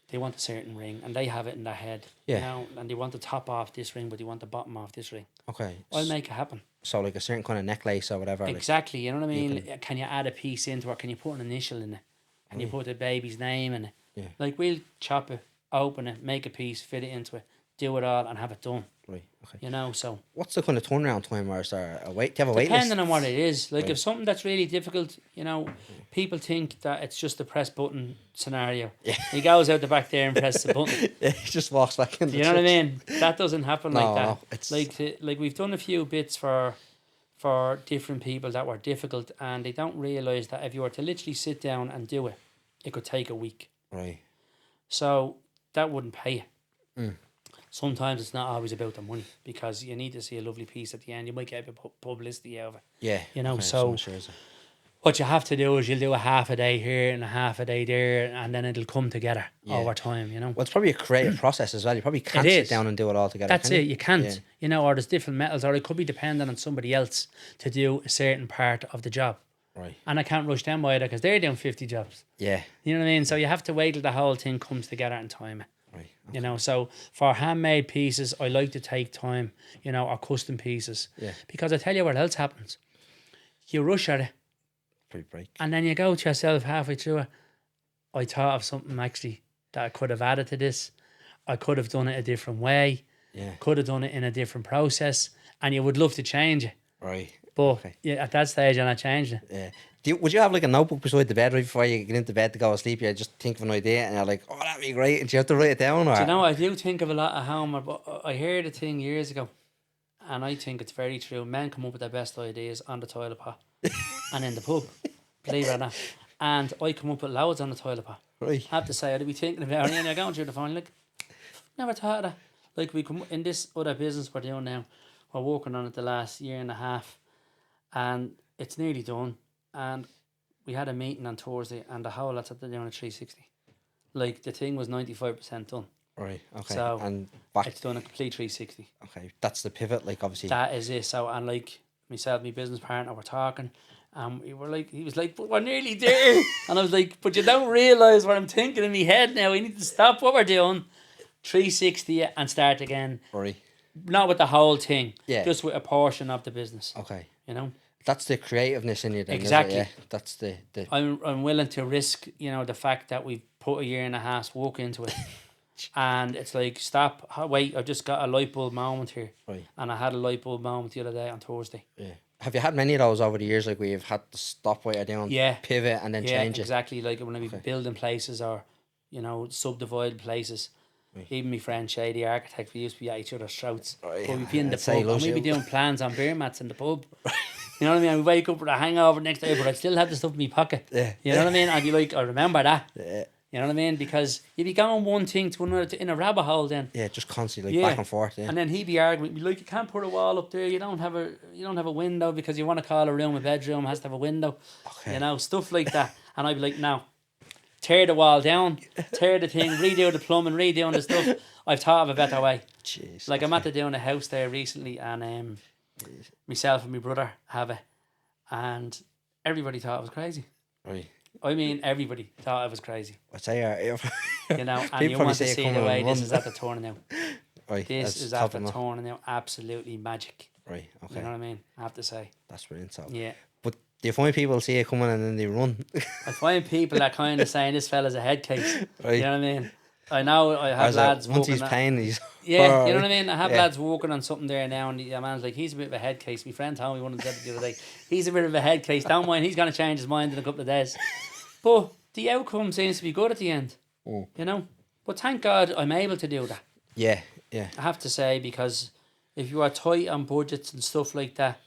they want a certain ring and they have it in their head.
Yeah.
You know, and they want the top off this ring, but they want the bottom off this ring.
Okay.
I'll make it happen.
So like a certain kind of necklace or whatever.
Exactly. You know what I mean? Can you add a piece into it? Can you put an initial in it? Can you put the baby's name in it?
Yeah.
Like we'll chop it, open it, make a piece, fit it into it, do it all and have it done.
Right. Okay.
You know, so
what's the kind of turnaround time, or is there a wait? Do you have a wait list?
Depending on what it is. Like if something that's really difficult, you know, people think that it's just a press button scenario. Yeah. He goes out the back there and presses the button.
Yeah, he just walks back in.
You know what I mean? That doesn't happen like that.
It's
like we've done a few bits for different people that were difficult, and they don't realise that if you were to literally sit down and do it, it could take a week.
Right.
So that wouldn't pay you. sometimes it's not always about the money, because you need to see a lovely piece at the end. You might get a bit of publicity out of it.
Yeah.
You know,
okay,
so
someone shares it.
what you have to do is you'll do a half a day here and a half a day there, and then it'll come together over time, you know.
Well, it's probably a creative process as well. You probably can't
It
sit
is.
down and do it all together.
That's
can
it. You can't,
Yeah.
you know, or there's different metals, or it could be dependent on somebody else to do a certain part of the job.
Right.
And I can't rush them either, because they're doing 50 jobs.
Yeah.
You know what I mean? So you have to wait till the whole thing comes together in time.
Right.
You know, so for handmade pieces, I like to take time, you know, or custom pieces.
Yeah.
Because I tell you what else happens. You rush at it,
Pretty break.
and then you go to yourself halfway through it. I thought of something actually that I could have added to this. I could have done it a different way.
Yeah.
Could have done it in a different process. And you would love to change it.
Right.
But yeah, at that stage, you're not changing it.
Yeah. Would you have like a notebook beside the bed right before you get into bed to go to sleep? You just think of an idea and you're like, oh, that'd be great. And do you have to write it down? Or?
Do you know, I do think of a lot at home. But I heard a thing years ago, and I think it's very true. Men come up with their best ideas on the toilet pot and in the pub, believe it or not. And I come up with loads on the toilet pot.
Right.
I have to say, I'd be thinking about it, and you're going through the phone, like, never thought of that. Like, we come in this other business we're doing now, we're working on it the last year and a half, and it's nearly done. And we had a meeting on Thursday, and the whole lot's doing a 360. Like, the thing was 95% done.
Right. Okay.
So
and back.
it's done a complete 360.
Okay. That's the pivot. Like obviously.
That is it. So, and like myself, my business partner, were talking, and we were like, he was like, but we're nearly there. And I was like, but you don't realise what I'm thinking in my head now. We need to stop what we're doing, 360 it, and start again.
Right.
Not with the whole thing.
Yeah.
Just with a portion of the business.
Okay.
You know.
That's the creativeness in you then.
Exactly.
Is it? Yeah. That's the.
I'm willing to risk, you know, the fact that we've put a year and a half's work into it. And it's like, stop, wait, I just got a light bulb moment here.
Right.
And I had a light bulb moment the other day on Thursday.
Yeah. Have you had many of those over the years, like where you've had to stop what you're doing, pivot and then change it?
Exactly. Like when I be building places or, you know, subdivide places. Right. Even my friend Shay, the architect, we used to be at each other's throats.
Right.
But we'd be in the pub and we'd be doing plans on beer mats in the pub. You know what I mean? We wake up with a hangover next day, but I still have the stuff in my pocket.
Yeah.
You know what I mean? I'd be like, I remember that.
Yeah.
You know what I mean? Because you'd be going one thing to another in a rabbit hole then.
Yeah, just constantly back and forth. Yeah.
And then he'd be arguing, be like, you can't put a wall up there. You don't have a window because you want to call a room a bedroom. It has to have a window.
Okay.
You know, stuff like that. And I'd be like, no, tear the wall down, tear the thing, redo the plumbing, redoing the stuff. I've thought of a better way.
Jeez.
Like I'm at the doing a house there recently, and myself and my brother have it, and everybody thought it was crazy.
Right.
I mean, everybody thought it was crazy.
I'd say,
you know, and you want to see the way this is at the turning now.
Right.
This is at the turning now. Absolutely magic.
Right. Okay.
You know what I mean? I have to say.
That's brilliant. So.
Yeah.
But do you find people see it coming and then they run?
I find people that kind of saying this fella's a head case.
Right.
You know what I mean? I know I have lads
once
walking
he's paying, he's
yeah, you know what I mean? I have lads working on something there now, and the man's like, he's a bit of a head case. My friend told me one of them the other day, he's a bit of a head case. Don't mind, he's going to change his mind in a couple of days. But the outcome seems to be good at the end, you know? But thank God I'm able to do that.
Yeah, yeah.
I have to say, because if you are tight on budgets and stuff like that,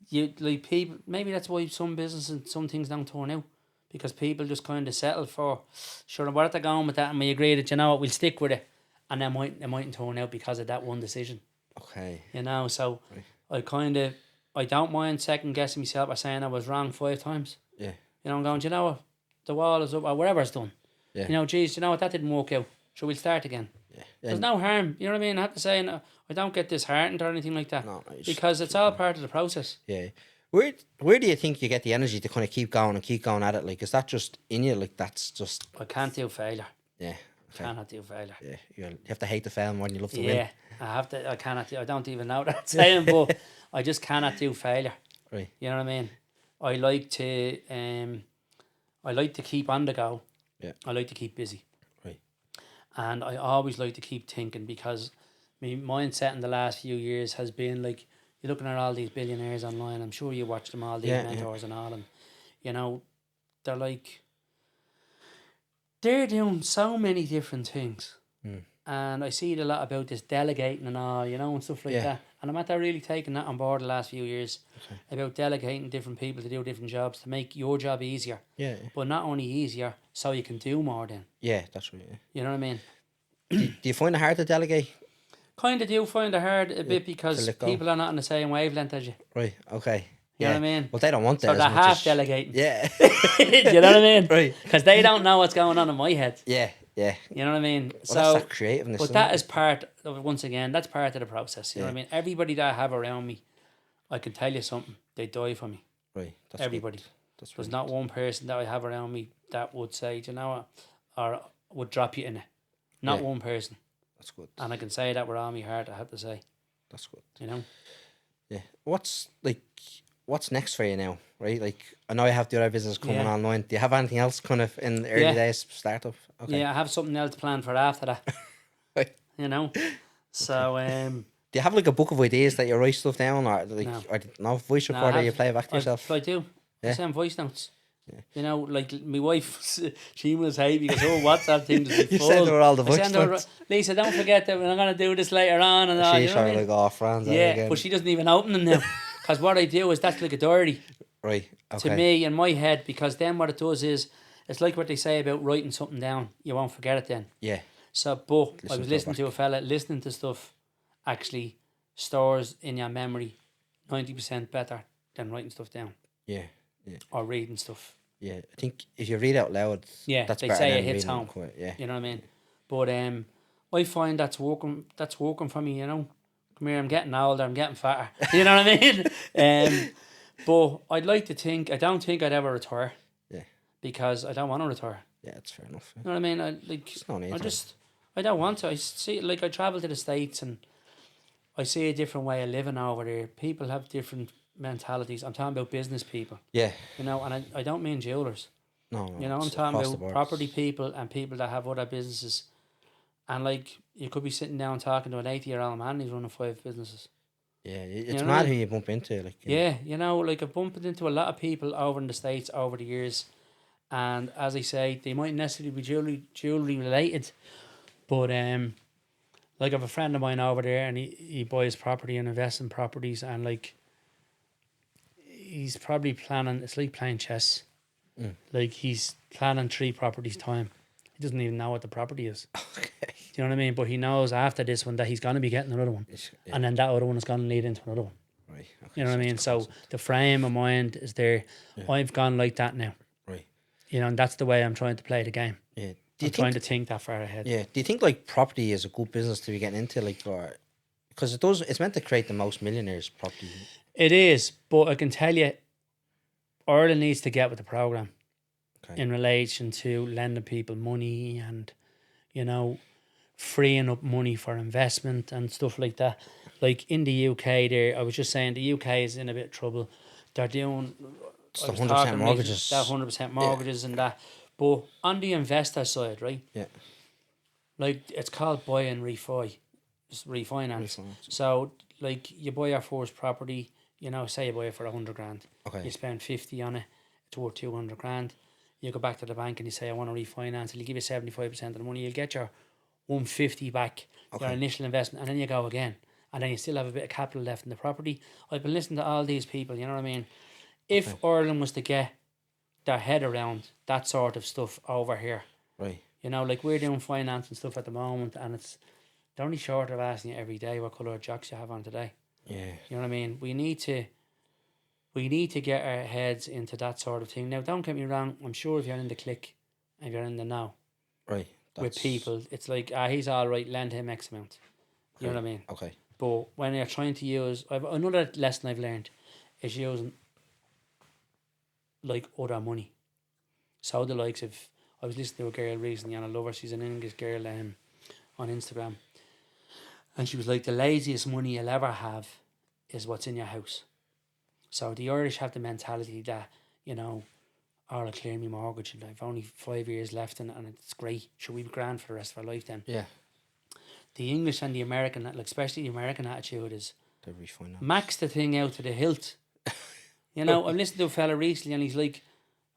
you like people, maybe that's why some businesses and some things don't turn out. Because people just kind of settle for, sure, we're at the going with that, and we agree that, you know what, we'll stick with it. And then it mightn't turn out because of that one decision.
Okay.
You know, so I don't mind second guessing myself by saying I was wrong 5 times.
Yeah.
You know, I'm going, you know what, the wall is up, or whatever's done.
Yeah.
You know, geez, you know what, that didn't work out. So we'll start again.
Yeah.
There's no harm, you know what I mean? I have to say, no, I don't get disheartened or anything like that.
No,
because it's all part of the process.
Yeah. Where do you think you get the energy to kind of keep going at it? Like, is that just in you? Like, that's just...
I can't do failure.
Yeah. Okay.
I cannot do failure.
Yeah. You have to hate the fail more than you love to win.
Yeah. I cannot I don't even know what I'm saying, but I just cannot do failure.
Right.
You know what I mean? I like to keep on the go.
Yeah.
I like to keep busy.
Right.
And I always like to keep thinking, because my mindset in the last few years has been like, you're looking at all these billionaires online, I'm sure you watch them all, these mentors and all, and you know, they're like, they're doing so many different things. And I see it a lot about this delegating and all, you know, and stuff like that. And I'm really taking that on board the last few years, about delegating different people to do different jobs to make your job easier.
Yeah.
But not only easier, so you can do more then.
Yeah, that's right. Yeah.
You know what I mean?
Do you find it hard to delegate?
kind of do find it hard a bit because
let go.
people are not on the same wavelength as you.
Right. Okay.
You know what I mean?
Well, they don't want that.
So
as
they're
much
half
as...
delegating.
Yeah.
Do you know what I mean?
Right.
Because they don't know what's going on in my head.
Yeah. Yeah.
You know what I mean?
Well,
So
that's that creativeness.
but that is part of, once again, that's part of the process. You know what I mean? Everybody that I have around me, I can tell you something, they die for me.
Right. That's
Everybody.
Good. That's
There's
really
not one person that I have around me that would say, do you know what, or would drop you in it. Not one person.
That's good.
And I can say that with all my heart, I have to say.
That's good.
You know?
Yeah. What's next for you now? Right? Like, I know you have the other business coming online. Do you have anything else kind of in the early days startup? Okay.
Yeah, I have something else planned for after that.
Right.
You know? So,
do you have like a book of ideas that you write stuff down, or like,
No.
I don't know, voice recorder you play back to yourself?
I do.
Yeah.
I send voice notes. You know, like my wife, she must hate because WhatsApp thing is full.
You send her all the voice
send her,
notes.
Lisa, don't forget that I'm going to do this later on. And all,
She's
you know what I mean?
like, oh, Fran's
Yeah,
again.
but she doesn't even open them now. Because what I do is that's like a diary
Right. Okay.
to me in my head. Because then what it does is, it's like what they say about writing something down. You won't forget it then.
Yeah.
So, but I was
to
listening
it
to a fella, listening to stuff actually stores in your memory 90% better than writing stuff down.
Yeah. Yeah.
Or reading stuff.
Yeah. I think if you read out loud, that's
they
better
say
than
it hits
reading
home.
quiet. Yeah.
You know what I mean? But I find that's working for me, you know. Come here, I'm getting older, I'm getting fatter. You know what I mean? But I'd like to think, I don't think I'd ever retire.
Yeah.
Because I don't want to retire.
Yeah, that's fair enough.
You know what I mean? I don't want to. I see, like, I travel to the States and I see a different way of living over there. People have different mentalities. I'm talking about business people.
Yeah.
You know, and I don't mean jewellers.
No.
You know, I'm talking about property people and people that have other businesses. And like, you could be sitting down talking to an 80-year-old man who's running 5 businesses.
Yeah, it's
know
mad who you bump into. Like,
you know, like I've bumped into a lot of people over in the States over the years. And as I say, they mightn't necessarily be jewellery related. But like I have a friend of mine over there and he buys property and invests in properties and like he's probably planning, it's like playing chess. Like he's planning 3 properties time. He doesn't even know what the property is.
Okay.
Do you know what I mean? But he knows after this one that he's going to be getting another one.
Yeah.
And then that other one is going to lead into another one.
Right. Okay.
You know what I mean? So the frame of mind is there. Yeah. I've gone like that now.
Right.
You know, and that's the way I'm trying to play the game.
Yeah.
Trying to think that far ahead.
Yeah. Do you think like property is a good business to be getting into? Like, or because it's meant to create the most millionaires property.
It is, but I can tell you, Ireland needs to get with the program in relation to lending people money and, you know, freeing up money for investment and stuff like that. Like in the UK there, I was just saying the UK is in a bit of trouble. They're doing
the 100% mortgages.
That 100% mortgages and that. But on the investor side, right?
Yeah.
Like it's called buy and refinance. So like you buy your first property, you know, say you buy it for 100 grand.
Okay.
You spend 50 on it, it's worth 200 grand. You go back to the bank and you say, I want to refinance. They'll give you 75% of the money. You'll get your 150 back, your initial investment, and then you go again. And then you still have a bit of capital left in the property. I've been listening to all these people, you know what I mean? If Ireland was to get their head around that sort of stuff over here,
right?
You know, like we're doing finance and stuff at the moment, and they're only short of asking you every day what colour of jocks you have on today.
Yeah.
You know what I mean? We need to get our heads into that sort of thing. Now, don't get me wrong. I'm sure if you're in the click and you're in the now,
right,
with people, it's like, he's all right, lend him X amount. You know what I mean?
Okay.
But when you're trying to use, another lesson I've learned is using like other money. So the likes of, I was listening to a girl recently and I love her. She's an English girl on Instagram. And she was like, the laziest money you'll ever have is what's in your house. So the Irish have the mentality that, you know, I'll clear my mortgage and I've only 5 years left and it's great. Should we be grand for the rest of our life then?
Yeah.
The English and the American, like especially the American attitude is
refinance.
Max the thing out to the hilt. You know, I'm listening to a fella recently and he's like,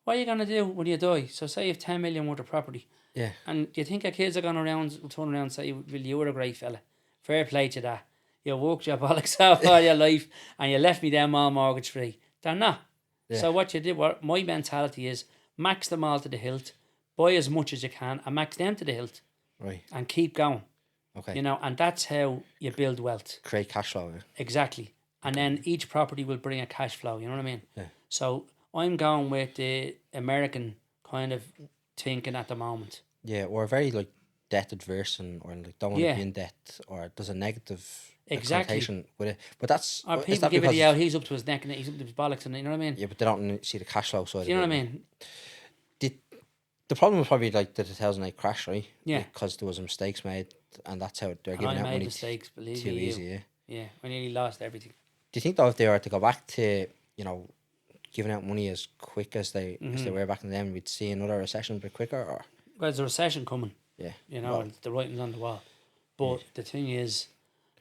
what are you going to do when you die? So say you have 10 million worth of property.
Yeah.
And do you think your kids are going to turn around and say, well, you were a great fella. Fair play to that. You worked your bollocks off all your life and you left me them all mortgage free. They're not. Yeah. So what you did, my mentality is max them all to the hilt, buy as much as you can and max them to the hilt.
Right.
And keep going.
Okay.
You know, and that's how you build wealth.
Create cash flow. Yeah.
Exactly. And then each property will bring a cash flow, you know what I mean?
Yeah.
So I'm going with the American kind of thinking at the moment.
Yeah, or very like debt adverse or like don't want to
Yeah.
be in debt, or there's a negative
Exactly.
connotation with it. But that's
Or
is
people
that
give it
because
the out, he's up to his neck and he's up to his bollocks, and you know what I mean?
yeah, but they don't see the cash flow side.
Do you know
of
what I
it.
mean?
The problem was probably like the 2008 crash, right?
Yeah.
Because there was mistakes made, and that's how they're
And
giving
I
out
made
money
mistakes, believe
too
me.
easy. Yeah.
Yeah, I nearly lost everything.
Do you think though, if they were to go back to giving out money as quick as they
Mm-hmm.
were back in then, we'd see another recession a bit quicker, or
Well, there's a recession coming,
yeah,
you know,
well,
and the writing's on the wall. But the thing is,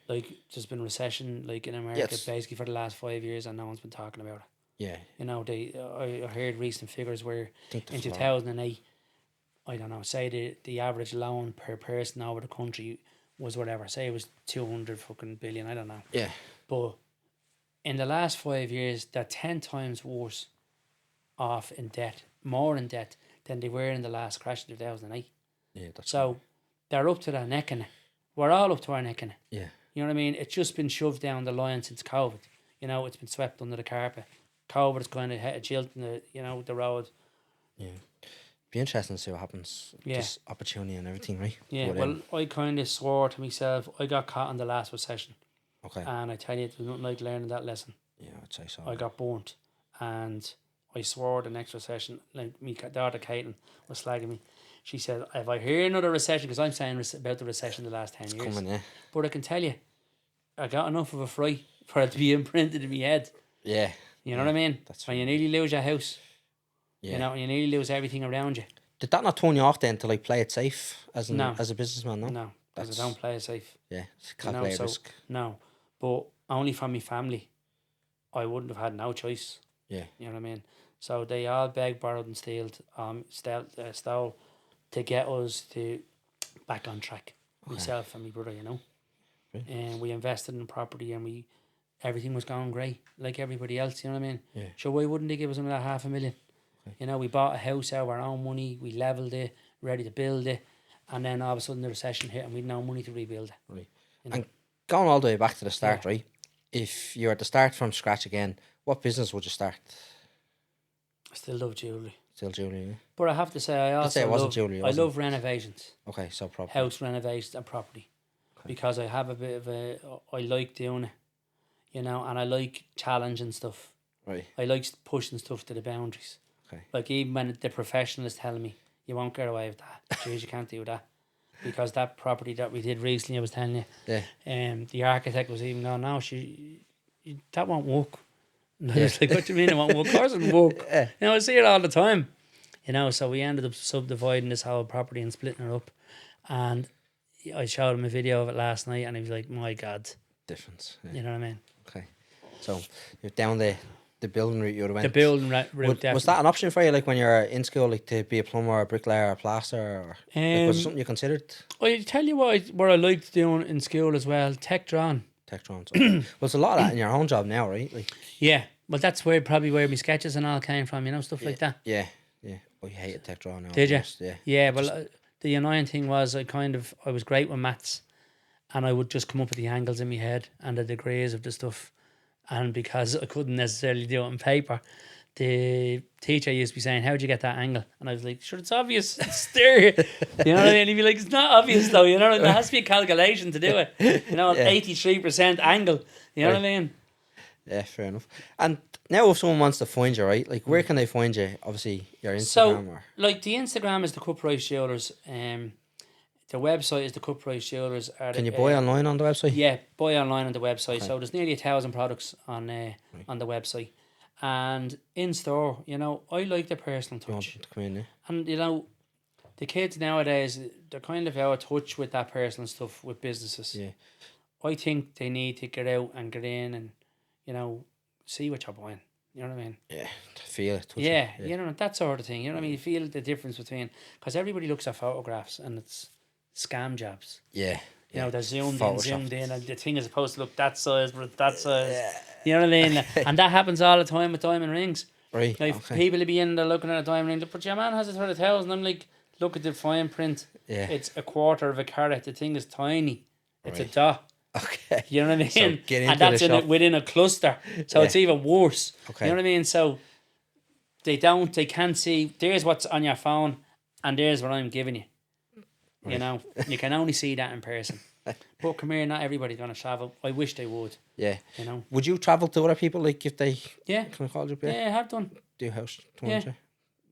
like, there's been recession, like, in America,
Yes.
basically for the last 5 years, and no one's been talking about it.
yeah,
You know, I heard recent figures where
think the
in
floor.
2008, I don't know, say the average loan per person over the country was whatever, say it was 200 fucking billion, I don't know.
Yeah,
But in the last 5 years, they're 10 times worse off in debt, more in debt than they were in the last crash in 2008.
yeah, that's
So they're up to their neck in it. We're all up to our neck in it.
yeah,
You know what I mean? It's just been shoved down the line since COVID. You know, it's been swept under the carpet. COVID has kind of hit a jilt in the road.
yeah. Be interesting to see what happens.
Yeah.
Just opportunity and everything, right?
Yeah,
But,
well, I kind of swore to myself, I got caught in the last recession.
okay,
And I tell you, there's nothing like learning that lesson.
yeah, I'd say so.
I got burnt. And I swore the next recession, like my daughter Caitlin was slagging me. She said, if I hear another recession, because I'm saying about the recession the last 10 years.
Coming, yeah,
But I can tell you, I got enough of a fright for it to be imprinted in my head.
yeah,
You know what I mean?
that's
when you nearly lose your house,
yeah.
you know, and you nearly lose everything around you.
Did that not turn you off then to like play it safe as
No.
as a businessman? No,
No, because I don't play it safe.
yeah, it's
You know,
calculated
so,
risk.
no. But only from my family, I wouldn't have had no choice.
Yeah,
You know what I mean? So they all begged, borrowed and stole to get us to back on track. Myself and my brother, you know.
Right.
And we invested in property and everything was going great, like everybody else, you know what I mean?
Yeah.
So why wouldn't they give us another $500,000?
Okay.
You know, we bought a house out of our own money, we levelled it, ready to build it, and then all of a sudden the recession hit and we had no money to rebuild it.
right.
You know?
And going all the way back to the start, right? If you were to start from scratch again, what business would you start?
I still love jewellery.
Still jewellery, yeah?
But I have to say, I
say
also
it wasn't
love,
jewellery,
I
wasn't
love renovations.
Okay, so property.
House renovations and property.
Okay.
Because I have a bit of I like doing it, you know, and I like challenging stuff.
Right.
I like pushing stuff to the boundaries.
Okay.
Like even when the professional is telling me, you won't get away with that. Jeez, you can't do that. Because that property that we did recently, I was telling you,
Yeah.
The architect was even going, no, that won't work. And I was like, what do you mean it won't work? Of course it will work.
Yeah.
You know, I see it all the time. You know, so we ended up subdividing this whole property and splitting it up. And I showed him a video of it last night and he was like, my God.
Difference. Yeah.
You know what I mean?
Okay. So you're down the building route you would have went.
The building route,
Was that an option for you, like when you're in school, like to be a plumber, a bricklayer, or plaster, or like, was it something you considered?
I tell you what I liked doing in school as well, tech drawing.
Tech drawings. Okay. Well, it's a lot of that in your own job now, right? Like.
Yeah, well that's probably where my sketches and all came from, you know, stuff like that.
Yeah, yeah. Oh, you hated tech drawing now.
Did you?
almost, yeah.
Yeah, well, the annoying thing was I was great with maths, and I would just come up with the angles in my head and the degrees of the stuff, and because I couldn't necessarily do it on paper, the teacher used to be saying, how'd you get that angle? And I was like, sure, it's obvious. It's there. You know what I mean? He'd be like, it's not obvious though. You know, there has to be a calculation to do it. You know, an 83% angle. You know what I mean?
Yeah, fair enough. And now if someone wants to find you, right, like where can they find you? Obviously, your Instagram
So,
or...
like the Instagram is the Cut Price Jewellers. The website is the Cut Price Jewellers.
Can you buy online on the website?
Yeah, buy online on the website. Okay. So there's nearly 1,000 products on the website. And in store, you know, I like the personal touch.
You want them to come in, yeah?
And, you know, the kids nowadays, they're kind of out of touch with that personal stuff with businesses.
Yeah.
I think they need to get out and get in and, you know, see what you're buying. You know what I mean?
Yeah, to feel it. Touch
Yeah,
it.
you know, that sort of thing. You know what I mean? You feel the difference between... Because everybody looks at photographs and it's scam jobs.
Yeah.
You know, they're zoomed
Photoshop.
in, and the thing is supposed to look that size, but it's that size. Yeah. You know what I mean? And that happens all the time with diamond rings.
Right,
Like,
okay.
people will be in there looking at a diamond ring, but your man has it for 1,000. I'm like, look at the fine print.
Yeah.
It's a quarter of a carat. The thing is tiny. It's a
Right.
dot.
Okay.
You know what I mean?
So get into
and that's
the
in
shop.
it within a cluster. So
Yeah.
it's even worse.
Okay.
You know what I mean? So they can't see, there's what's on your phone and there's what I'm giving you. You know, you can only see that in person. But come here, not everybody's going to travel. I wish they would.
Yeah.
You know?
Would you travel to other people, like, if they
Yeah.
kind of called you?
Yeah, I have done.
Do house
Yeah.
tours,
You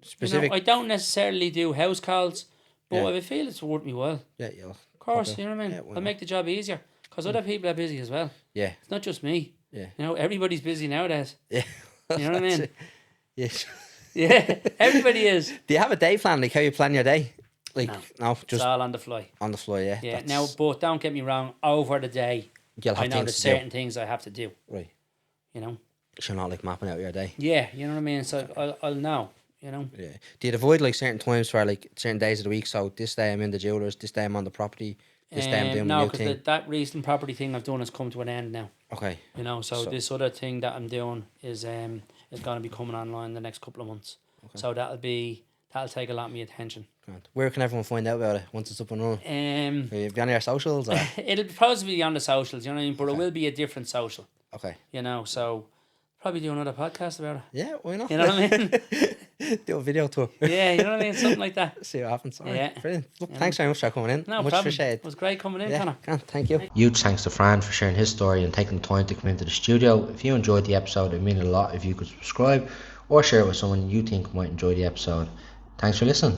Specific.
know, I don't necessarily do house calls, but
Yeah.
I feel it's worth me well.
Yeah, yeah.
Of course, you know what I mean?
Yeah, why
I'll
not?
make the job easier. Because other people are busy as well.
Yeah.
It's not just me.
Yeah.
You know, everybody's busy nowadays.
Yeah.
You know what I mean?
Yes.
Yeah, everybody is.
Do you have a day plan? Like, how you plan your day? Like, no,
It's
just
all on the fly.
on the fly, yeah.
Yeah,
That's-
now, but don't get me wrong, over the day,
You'll have
I know
things
there's
to do.
certain things I have to do,
Right.
you know?
So you're not, like, mapping out your day.
Yeah, you know what I mean? So I'll know, you know?
Yeah. Do you avoid, like, certain times for, like, certain days of the week? So this day I'm in the jewellers, this day I'm on the property, this day I'm doing
no,
my new
because
thing.
that recent property thing I've done has come to an end now,
Okay.
you know? So,
So-
this other thing that I'm doing is going to be coming online the next couple of months. So that'll take a lot of my attention.
Grand. Where can everyone find out about it once it's up and running? Will you be on your socials? Or?
It'll probably be on the socials, you know what I mean? But it will be a different social,
Okay.
you know? So probably do another podcast about it.
Yeah, why not?
You know what I mean?
Do a video tour.
Yeah, you know what I mean? Something like that.
See what happens. All right.
Yeah.
Brilliant. Look, thanks very much for coming in.
No
Much
problem.
appreciated.
It was great coming in,
Yeah,
Connor.
grand. Thank you.
Huge thanks to Fran for sharing his story and taking the time to come into the studio. If you enjoyed the episode, it would mean a lot if you could subscribe or share it with someone you think might enjoy the episode. Thanks for listening.